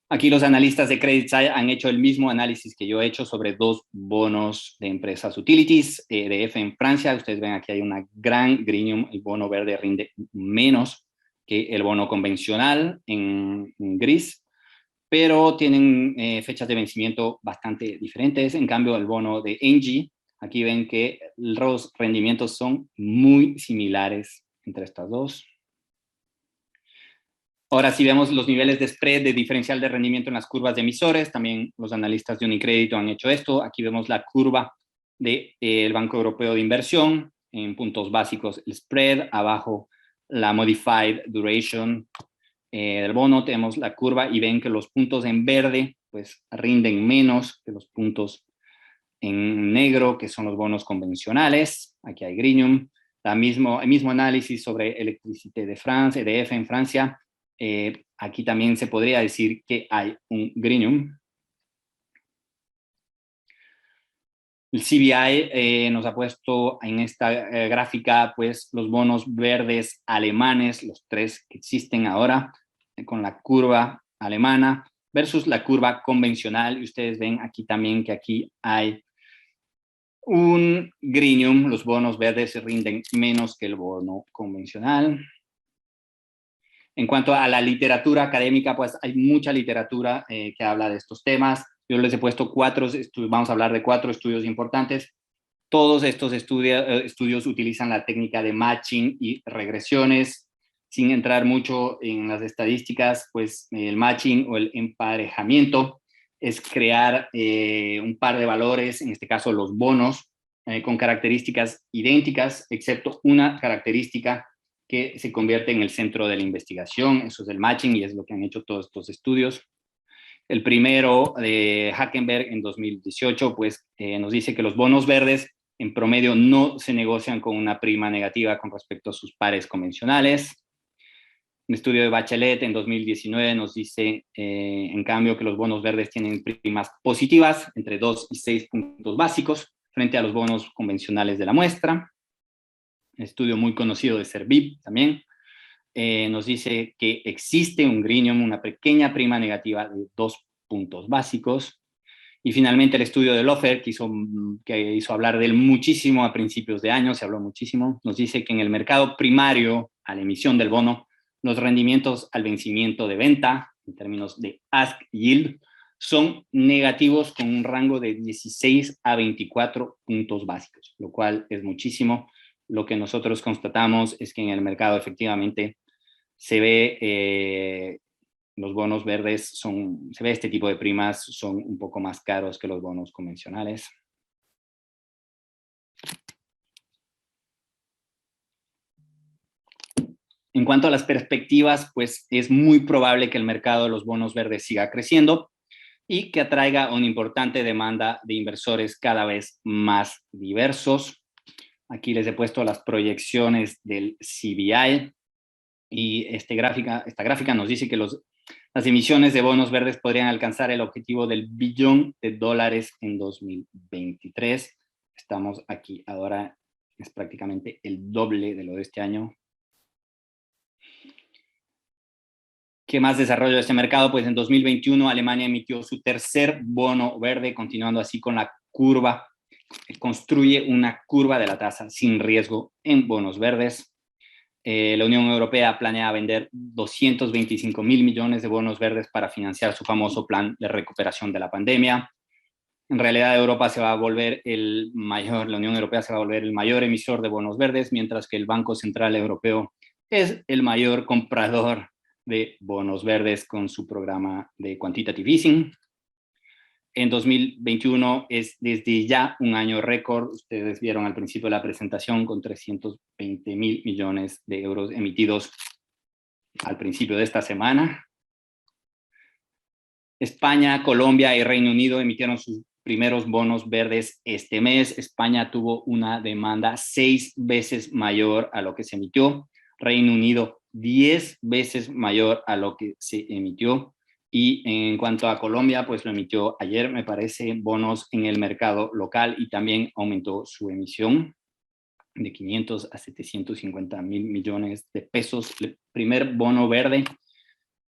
Aquí los analistas de CreditSight han hecho el mismo análisis que yo he hecho sobre dos bonos de empresas utilities, EDF en Francia. Ustedes ven aquí hay una gran greenium, el bono verde rinde menos que el bono convencional en gris, pero tienen fechas de vencimiento bastante diferentes. En cambio, el bono de Engie, aquí ven que los rendimientos son muy similares entre estas dos. Ahora, si vemos los niveles de spread de diferencial de rendimiento en las curvas de emisores, también los analistas de Unicrédito han hecho esto. Aquí vemos la curva del Banco Europeo de Inversión, en puntos básicos el spread, abajo la modified duration del bono, tenemos la curva y ven que los puntos en verde pues rinden menos que los puntos en negro, que son los bonos convencionales. Aquí hay greenium. El mismo análisis sobre Electricité de France, EDF en Francia. Aquí también se podría decir que hay un greenium. El CBI nos ha puesto en esta gráfica pues los bonos verdes alemanes, los 3 que existen ahora, con la curva alemana versus la curva convencional. Y ustedes ven aquí también que aquí hay un greenium, los bonos verdes rinden menos que el bono convencional. En cuanto a la literatura académica, pues hay mucha literatura que habla de estos temas. Yo les he puesto 4, vamos a hablar de 4 estudios importantes. Todos estos estudios utilizan la técnica de matching y regresiones. Sin entrar mucho en las estadísticas, pues el matching o el emparejamiento es crear un par de valores, en este caso los bonos, con características idénticas, excepto una característica que se convierte en el centro de la investigación. Eso es el matching y es lo que han hecho todos estos estudios. El primero de Hackenberg en 2018, pues nos dice que los bonos verdes en promedio no se negocian con una prima negativa con respecto a sus pares convencionales. Un estudio de Bachelet en 2019 nos dice, en cambio, que los bonos verdes tienen primas positivas entre 2 y 6 puntos básicos frente a los bonos convencionales de la muestra. Un estudio muy conocido de Servip también nos dice que existe un greenium, una pequeña prima negativa de 2 puntos básicos. Y finalmente el estudio de Lofer, que hizo hablar de él muchísimo a principios de año, se habló muchísimo, nos dice que en el mercado primario a la emisión del bono, los rendimientos al vencimiento de venta, en términos de ask yield, son negativos con un rango de 16 a 24 puntos básicos, lo cual es muchísimo. Lo que nosotros constatamos es que en el mercado efectivamente se ve los bonos verdes se ve este tipo de primas son un poco más caros que los bonos convencionales. En cuanto a las perspectivas, pues es muy probable que el mercado de los bonos verdes siga creciendo y que atraiga una importante demanda de inversores cada vez más diversos. Aquí les he puesto las proyecciones del CBI y esta gráfica nos dice que las emisiones de bonos verdes podrían alcanzar el objetivo del $1 billón en 2023. Estamos aquí ahora, es prácticamente el doble de lo de este año. ¿Qué más desarrollo de este mercado? Pues en 2021 Alemania emitió su tercer bono verde, continuando así con la curva. Construye una curva de la tasa sin riesgo en bonos verdes. La Unión Europea planea vender 225.000 millones de bonos verdes para financiar su famoso plan de recuperación de la pandemia. En realidad la Unión Europea se va a volver el mayor emisor de bonos verdes, mientras que el Banco Central Europeo es el mayor comprador de bonos verdes con su programa de quantitative easing. En 2021 es desde ya un año récord. Ustedes vieron al principio de la presentación con 320.000 millones de euros emitidos al principio de esta semana. España, Colombia y Reino Unido emitieron sus primeros bonos verdes este mes. España tuvo una demanda 6 veces mayor a lo que se emitió. Reino Unido 10 veces mayor a lo que se emitió. Y en cuanto a Colombia, pues lo emitió ayer, me parece, bonos en el mercado local y también aumentó su emisión de 500 a 750.000 millones de pesos. El primer bono verde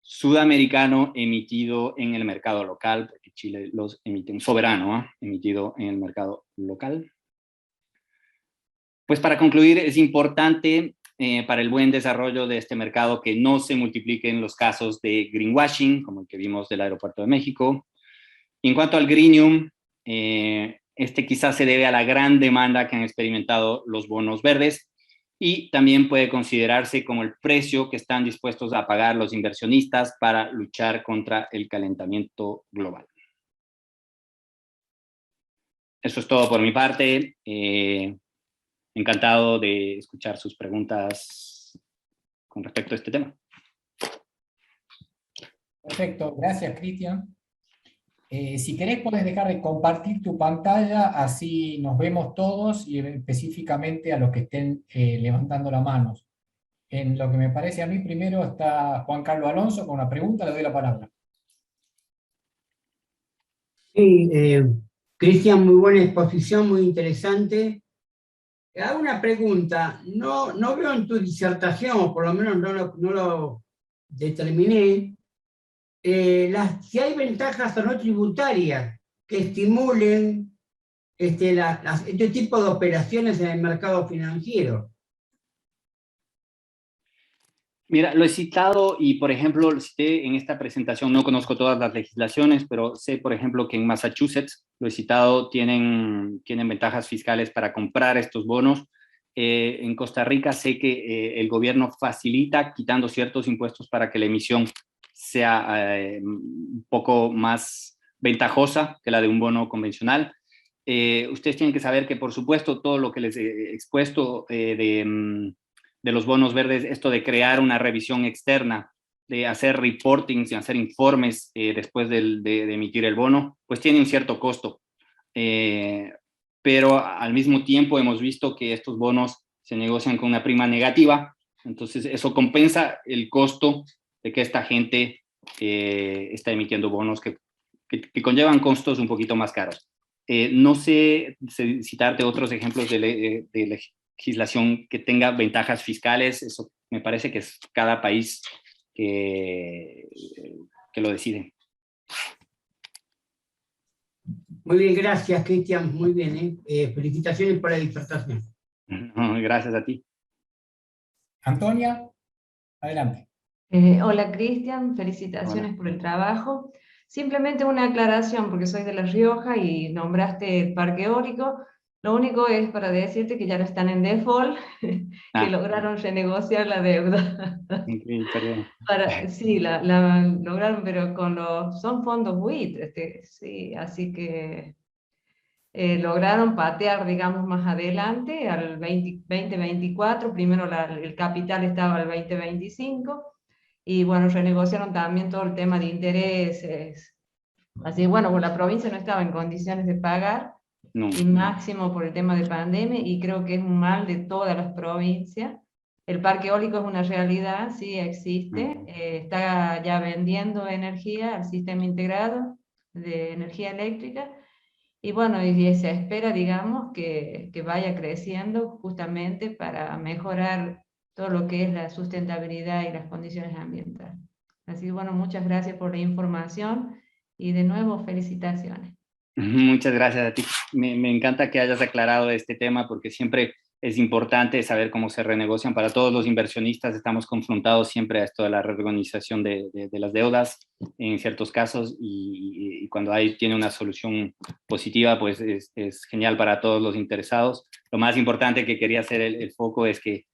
sudamericano emitido en el mercado local, porque Chile los emite un soberano, emitido en el mercado local. Pues para concluir, es importante para el buen desarrollo de este mercado que no se multipliquen los casos de greenwashing, como el que vimos del Aeropuerto de México. Y en cuanto al greenium, este quizás se debe a la gran demanda que han experimentado los bonos verdes y también puede considerarse como el precio que están dispuestos a pagar los inversionistas para luchar contra el calentamiento global. Eso es todo por mi parte. Encantado de escuchar sus preguntas con respecto a este tema. Perfecto, gracias, Cristian. Si querés, puedes dejar de compartir tu pantalla, así nos vemos todos y específicamente a los que estén levantando la mano. En lo que me parece a mí, primero está Juan Carlos Alonso con una pregunta, le doy la palabra. Sí, Cristian, muy buena exposición, muy interesante. Hago una pregunta. No veo en tu disertación, o por lo menos no lo determiné, si hay ventajas o no tributarias que estimulen este tipo de operaciones en el mercado financiero. Mira, lo he citado y, por ejemplo, lo cité en esta presentación, no conozco todas las legislaciones, pero sé, por ejemplo, que en Massachusetts, lo he citado, tienen ventajas fiscales para comprar estos bonos. En Costa Rica sé que el gobierno facilita quitando ciertos impuestos para que la emisión sea un poco más ventajosa que la de un bono convencional. Ustedes tienen que saber que, por supuesto, todo lo que les he expuesto de los bonos verdes, esto de crear una revisión externa, de hacer reportings y hacer informes después de emitir el bono, pues tiene un cierto costo. Pero al mismo tiempo hemos visto que estos bonos se negocian con una prima negativa, entonces eso compensa el costo de que esta gente está emitiendo bonos que conllevan costos un poquito más caros. No sé citarte otros ejemplos de legislación que tenga ventajas fiscales, eso me parece que es cada país que lo decide. Muy bien, gracias, Cristian, muy bien. Felicitaciones por la disertación. Gracias a ti. Antonia, adelante. Hola Cristian, felicitaciones por el trabajo. Simplemente una aclaración, porque soy de La Rioja y nombraste el parque eólico. Lo único es para decirte que ya no están en default, que lograron renegociar la deuda. Perdón. Sí, la lograron, pero son fondos buitres, sí, así que lograron patear, digamos, más adelante, al 2024, primero el capital estaba al 2025, y bueno, renegociaron también todo el tema de intereses. Así bueno, pues la provincia no estaba en condiciones de pagar, No. y máximo por el tema de pandemia, y creo que es un mal de todas las provincias. El parque eólico es una realidad, sí existe, está ya vendiendo energía al sistema integrado de energía eléctrica, y bueno, y se espera, digamos, que vaya creciendo justamente para mejorar todo lo que es la sustentabilidad y las condiciones ambientales. Así que bueno, muchas gracias por la información y de nuevo felicitaciones. Muchas gracias a ti. Me encanta que hayas aclarado este tema porque siempre es importante saber cómo se renegocian. Para todos los inversionistas estamos confrontados siempre a esto de la reorganización de las deudas en ciertos casos y cuando tiene una solución positiva, pues es genial para todos los interesados. Lo más importante que quería hacer el foco es que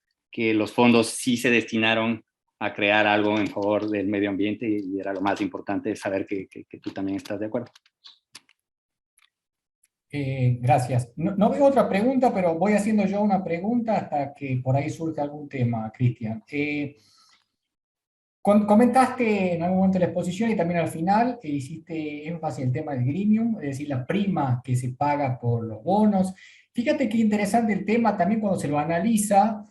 los fondos sí se destinaron a crear algo en favor del medio ambiente y era lo más importante saber que tú también estás de acuerdo. Gracias. No veo otra pregunta, pero voy haciendo yo una pregunta hasta que por ahí surja algún tema, Cristian. Comentaste en algún momento de la exposición y también al final que hiciste énfasis en el tema del gremium, es decir, la prima que se paga por los bonos. Fíjate qué interesante el tema también cuando se lo analiza,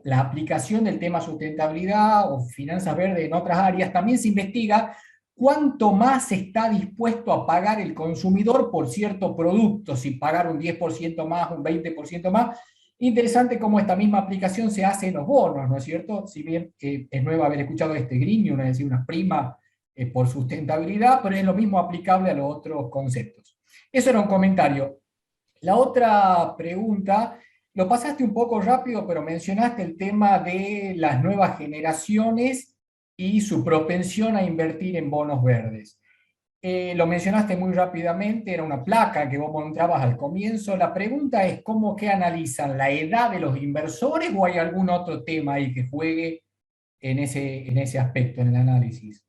la aplicación del tema sustentabilidad o finanzas verdes en otras áreas, también se investiga cuánto más está dispuesto a pagar el consumidor por cierto producto, si pagar un 10% más, un 20% más. Interesante cómo esta misma aplicación se hace en los bonos, ¿no es cierto? Si bien es nuevo haber escuchado este gremium, es decir, una prima por sustentabilidad, pero es lo mismo aplicable a los otros conceptos. Eso era un comentario. La otra pregunta, lo pasaste un poco rápido, pero mencionaste el tema de las nuevas generaciones y su propensión a invertir en bonos verdes. Lo mencionaste muy rápidamente, era una placa que vos mostrabas al comienzo. La pregunta es, ¿qué analizan? ¿La edad de los inversores o hay algún otro tema ahí que juegue en ese aspecto, en el análisis?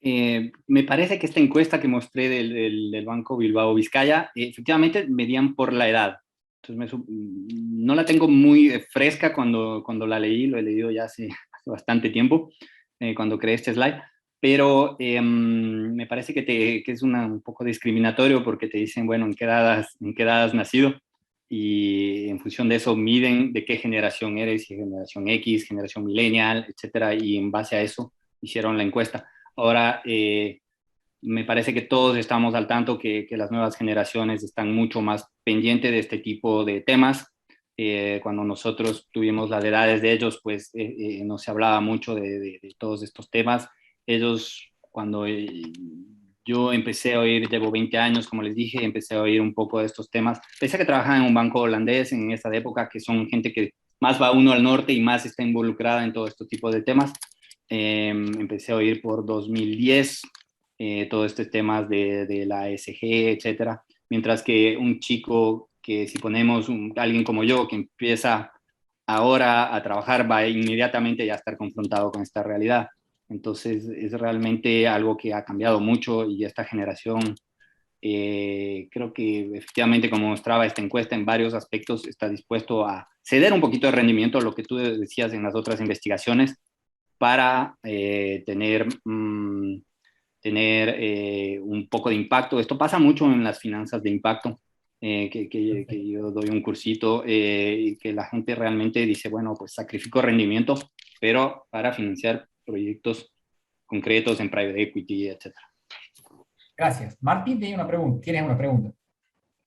Me parece que esta encuesta que mostré del Banco Bilbao Vizcaya, efectivamente medían por la edad. Entonces no la tengo muy fresca cuando la leí, lo he leído ya hace bastante tiempo, cuando creé este slide. Pero me parece que es un poco discriminatorio porque te dicen, bueno, ¿en qué edad has nacido? Y en función de eso miden de qué generación eres, si generación X, generación millennial, etcétera, y en base a eso hicieron la encuesta. Ahora, me parece que todos estamos al tanto que las nuevas generaciones están mucho más pendientes de este tipo de temas. Cuando nosotros tuvimos las edades de ellos, pues no se hablaba mucho de todos estos temas. Ellos, cuando yo empecé a oír, llevo 20 años, como les dije, empecé a oír un poco de estos temas. Pese a que trabajaba en un banco holandés en esta época, que son gente que más va uno al norte y más está involucrada en todo este tipo de temas. Empecé a oír por 2010 todo este temas de la ESG, etcétera. Mientras que un chico que si ponemos alguien como yo que empieza ahora a trabajar va inmediatamente ya a estar confrontado con esta realidad. Entonces es realmente algo que ha cambiado mucho y esta generación creo que efectivamente, como mostraba esta encuesta, en varios aspectos está dispuesto a ceder un poquito de rendimiento, lo que tú decías en las otras investigaciones, para tener un poco de impacto. Esto pasa mucho en las finanzas de impacto, que yo doy un cursito, y que la gente realmente dice, bueno, pues sacrifico rendimiento, pero para financiar proyectos concretos en private equity, etc. Gracias. Martín tiene una pregunta. ¿Tienes una pregunta?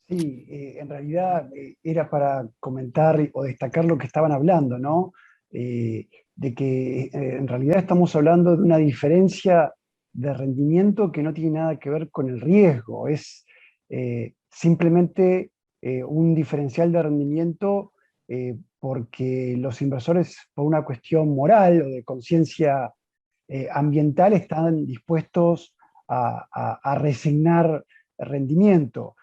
Sí, en realidad era para comentar o destacar lo que estaban hablando, ¿no? De que en realidad estamos hablando de una diferencia de rendimiento que no tiene nada que ver con el riesgo, es simplemente un diferencial de rendimiento porque los inversores, por una cuestión moral o de conciencia ambiental, están dispuestos a resignar rendimiento.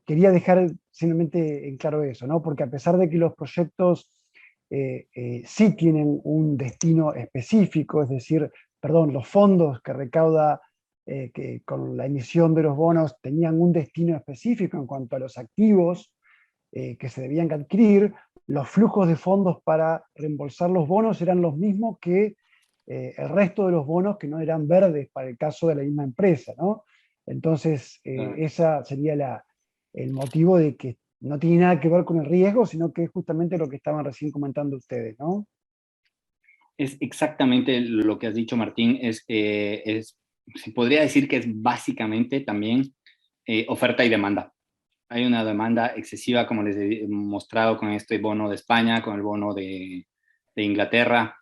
Quería dejar simplemente en claro eso, ¿no? Porque a pesar de que los proyectos sí tienen un destino específico, es decir, perdón, los fondos que recauda que con la emisión de los bonos tenían un destino específico en cuanto a los activos que se debían adquirir, los flujos de fondos para reembolsar los bonos eran los mismos que el resto de los bonos que no eran verdes para el caso de la misma empresa, ¿no? Entonces, esa sería el motivo de que no tiene nada que ver con el riesgo, sino que es justamente lo que estaban recién comentando ustedes, ¿no? Es exactamente lo que has dicho, Martín. Se podría decir que es básicamente también oferta y demanda. Hay una demanda excesiva, como les he mostrado con este bono de España, con el bono de Inglaterra.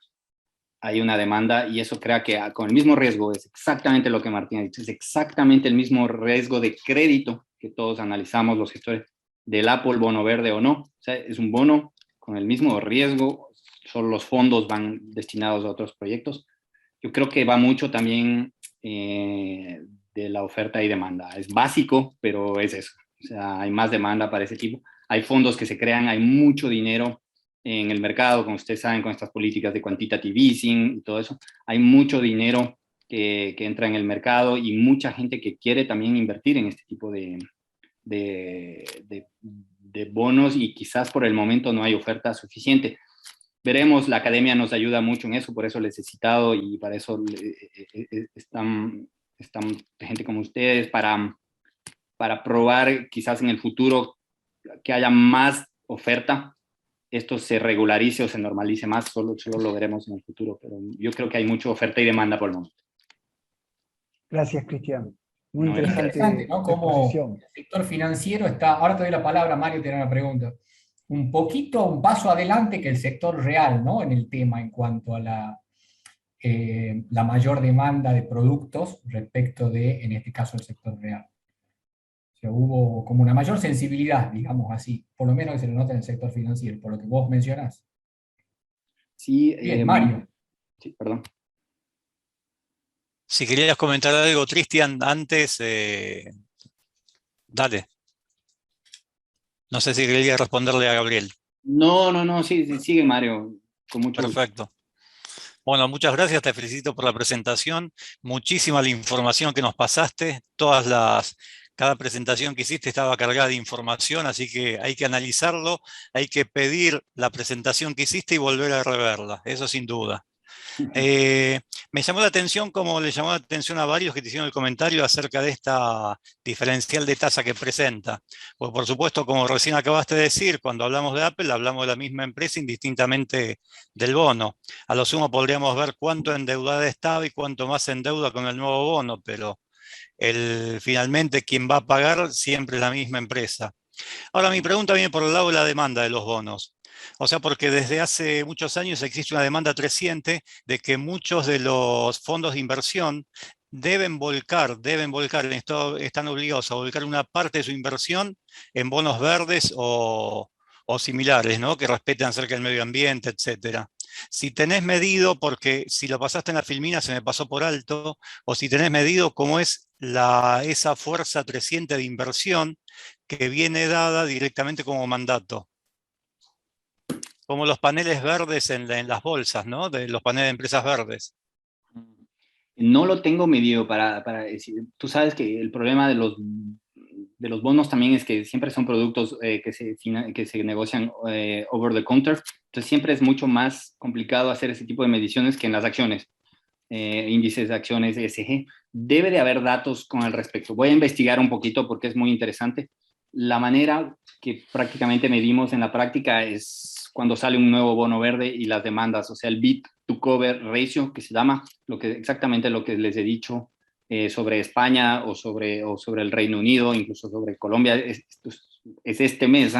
Hay una demanda y eso crea que con el mismo riesgo, es exactamente lo que Martín ha dicho, es exactamente el mismo riesgo de crédito que todos analizamos los gestores del Apple, bono verde o no. O sea, es un bono con el mismo riesgo, solo los fondos van destinados a otros proyectos. Yo creo que va mucho también de la oferta y demanda. Es básico, pero es eso. O sea, hay más demanda para ese tipo. Hay fondos que se crean, hay mucho dinero en el mercado, como ustedes saben, con estas políticas de quantitative easing y todo eso. Hay mucho dinero que entra en el mercado y mucha gente que quiere también invertir en este tipo de bonos y quizás por el momento no hay oferta suficiente. Veremos, la academia nos ayuda mucho en eso, por eso les he citado y para eso están gente como ustedes, para probar quizás en el futuro que haya más oferta, esto se regularice o se normalice más, solo lo veremos en el futuro, pero yo creo que hay mucha oferta y demanda por el momento. Gracias, Cristian. Muy No, interesante, ¿no? tu exposición. Como el sector financiero está, ahora te doy la palabra, Mario, te haré una pregunta. Un paso adelante que el sector real, ¿no? En el tema, en cuanto a la mayor demanda de productos respecto de, en este caso, el sector real. O sea, hubo como una mayor sensibilidad, digamos así, por lo menos que se lo nota en el sector financiero, por lo que vos mencionás. Sí, Bien, Mario. Sí, perdón. Si querías comentar algo, Cristian, antes, dale. No sé si querías responderle a Gabriel. No, sí, sigue Mario, con mucho gusto. Perfecto. Bueno, muchas gracias, te felicito por la presentación. Muchísima la información que nos pasaste. Cada presentación que hiciste estaba cargada de información, así que hay que analizarlo, hay que pedir la presentación que hiciste y volver a reverla, eso sin duda. Me llamó la atención, como le llamó la atención a varios que te hicieron el comentario acerca de esta diferencial de tasa que presenta. Pues por supuesto, como recién acabaste de decir, cuando hablamos de Apple, hablamos de la misma empresa indistintamente del bono. A lo sumo podríamos ver cuánto endeudada estaba y cuánto más endeuda con el nuevo bono, pero finalmente quien va a pagar siempre es la misma empresa. Ahora mi pregunta viene por el lado de la demanda de los bonos. O sea, porque desde hace muchos años existe una demanda creciente de que muchos de los fondos de inversión deben volcar, están obligados a volcar una parte de su inversión en bonos verdes o similares, ¿no? Que respeten acerca del medio ambiente, etcétera. Si tenés medido, porque si lo pasaste en la filmina se me pasó por alto, o si tenés medido cómo es esa fuerza creciente de inversión que viene dada directamente como mandato. Como los paneles verdes en las bolsas, ¿no? De los paneles de empresas verdes. No lo tengo medido para decir. Tú sabes que el problema de los bonos también es que siempre son productos que se negocian over the counter. Entonces siempre es mucho más complicado hacer ese tipo de mediciones que en las acciones, índices de acciones ESG. Debe de haber datos con el respecto. Voy a investigar un poquito porque es muy interesante. La manera que prácticamente medimos en la práctica es cuando sale un nuevo bono verde y las demandas, o sea, el bid to cover ratio, que se llama, exactamente lo que les he dicho sobre España o sobre el Reino Unido, incluso sobre Colombia, es este mes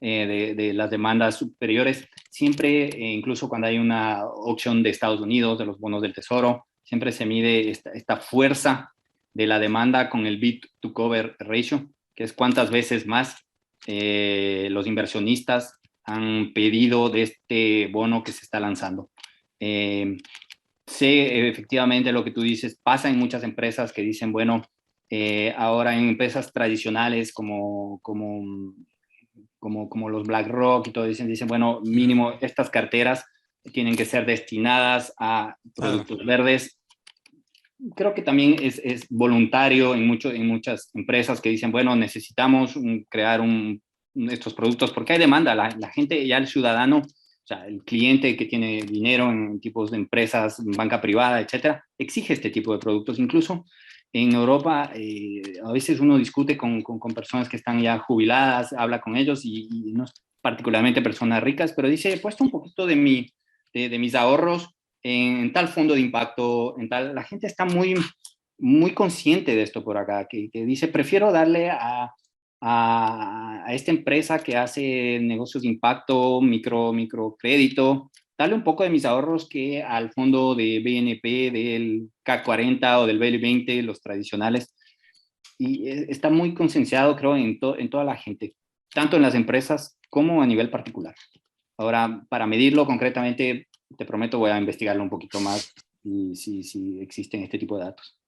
de las demandas superiores. Siempre, incluso cuando hay una opción de Estados Unidos, de los bonos del Tesoro, siempre se mide esta fuerza de la demanda con el bid to cover ratio, que es cuántas veces más los inversionistas han pedido de este bono que se está lanzando. Sé efectivamente lo que tú dices, pasa en muchas empresas que dicen, bueno, ahora en empresas tradicionales como los BlackRock y todo, dicen, bueno, mínimo estas carteras tienen que ser destinadas a productos verdes. Creo que también es voluntario en muchas empresas que dicen, bueno, necesitamos crear estos productos porque hay demanda. La gente, ya el ciudadano, o sea, el cliente que tiene dinero en tipos de empresas, banca privada, etcétera, exige este tipo de productos. Incluso en Europa, a veces uno discute con personas que están ya jubiladas, habla con ellos y no particularmente personas ricas, pero dice, he puesto un poquito de mis ahorros en tal fondo de impacto, la gente está muy, muy consciente de esto por acá, que dice, prefiero darle a esta empresa que hace negocios de impacto, microcrédito, darle un poco de mis ahorros que al fondo de BNP, del CAC 40 o del BL 20, los tradicionales. Y está muy concienciado, creo, en toda la gente, tanto en las empresas como a nivel particular. Ahora, para medirlo concretamente, te prometo, voy a investigarlo un poquito más y si existen este tipo de datos.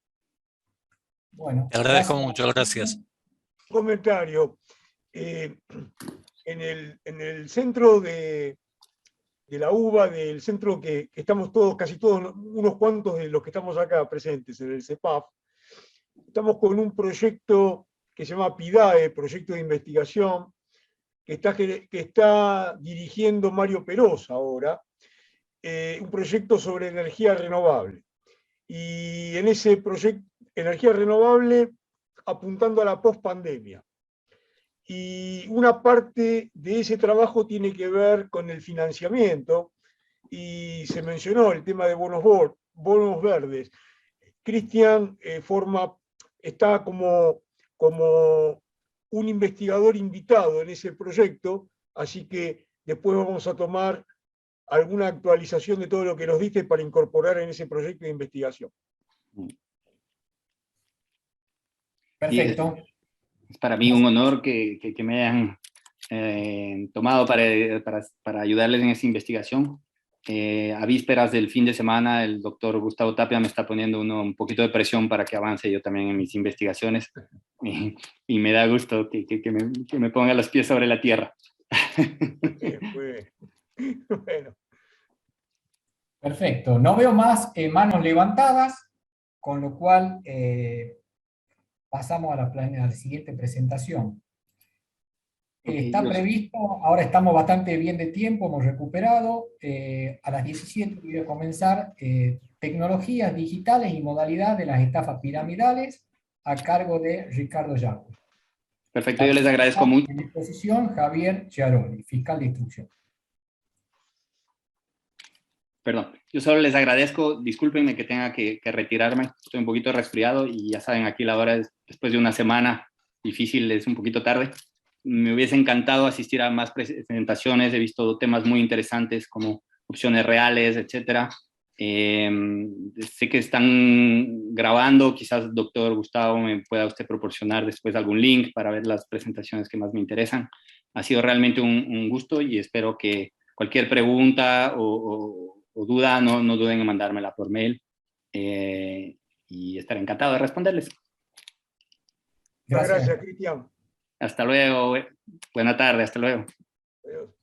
Bueno, te agradezco mucho, gracias. Comentario. En el centro de la UBA, del centro que estamos todos, casi todos, unos cuantos de los que estamos acá presentes en el CEPAF, estamos con un proyecto que se llama PIDAE, proyecto de investigación, que está dirigiendo Mario Perosa ahora, un proyecto sobre energía renovable. Y en ese proyecto, energía renovable apuntando a la pospandemia. Y una parte de ese trabajo tiene que ver con el financiamiento, y se mencionó el tema de bonos verdes. Cristian está como un investigador invitado en ese proyecto, así que después vamos a tomar alguna actualización de todo lo que nos diste para incorporar en ese proyecto de investigación. Perfecto. Es para mí un honor que me hayan tomado para ayudarles en esa investigación. A vísperas del fin de semana, el doctor Gustavo Tapia me está poniendo un poquito de presión para que avance yo también en mis investigaciones. Y me da gusto que me ponga los pies sobre la tierra. Bueno. Perfecto. No veo más manos levantadas, con lo cual pasamos a la siguiente presentación. Está previsto, ahora estamos bastante bien de tiempo, hemos recuperado. A las 17 voy a comenzar tecnologías digitales y modalidad de las estafas piramidales a cargo de Ricardo Yago. Perfecto, yo les agradezco mucho. En exposición, Javier Chiaroli, fiscal de instrucción. Perdón, yo solo les agradezco, discúlpenme que tenga que retirarme, estoy un poquito resfriado y ya saben, aquí la hora es después de una semana difícil, es un poquito tarde. Me hubiese encantado asistir a más presentaciones, he visto temas muy interesantes como opciones reales, etcétera. Sé que están grabando, quizás doctor Gustavo me pueda usted proporcionar después algún link para ver las presentaciones que más me interesan. Ha sido realmente un gusto y espero que cualquier pregunta o duda no duden en mandármela por mail y estaré encantado de responderles. Muchas gracias, Cristian. Hasta luego, buena tarde, hasta luego. Adiós.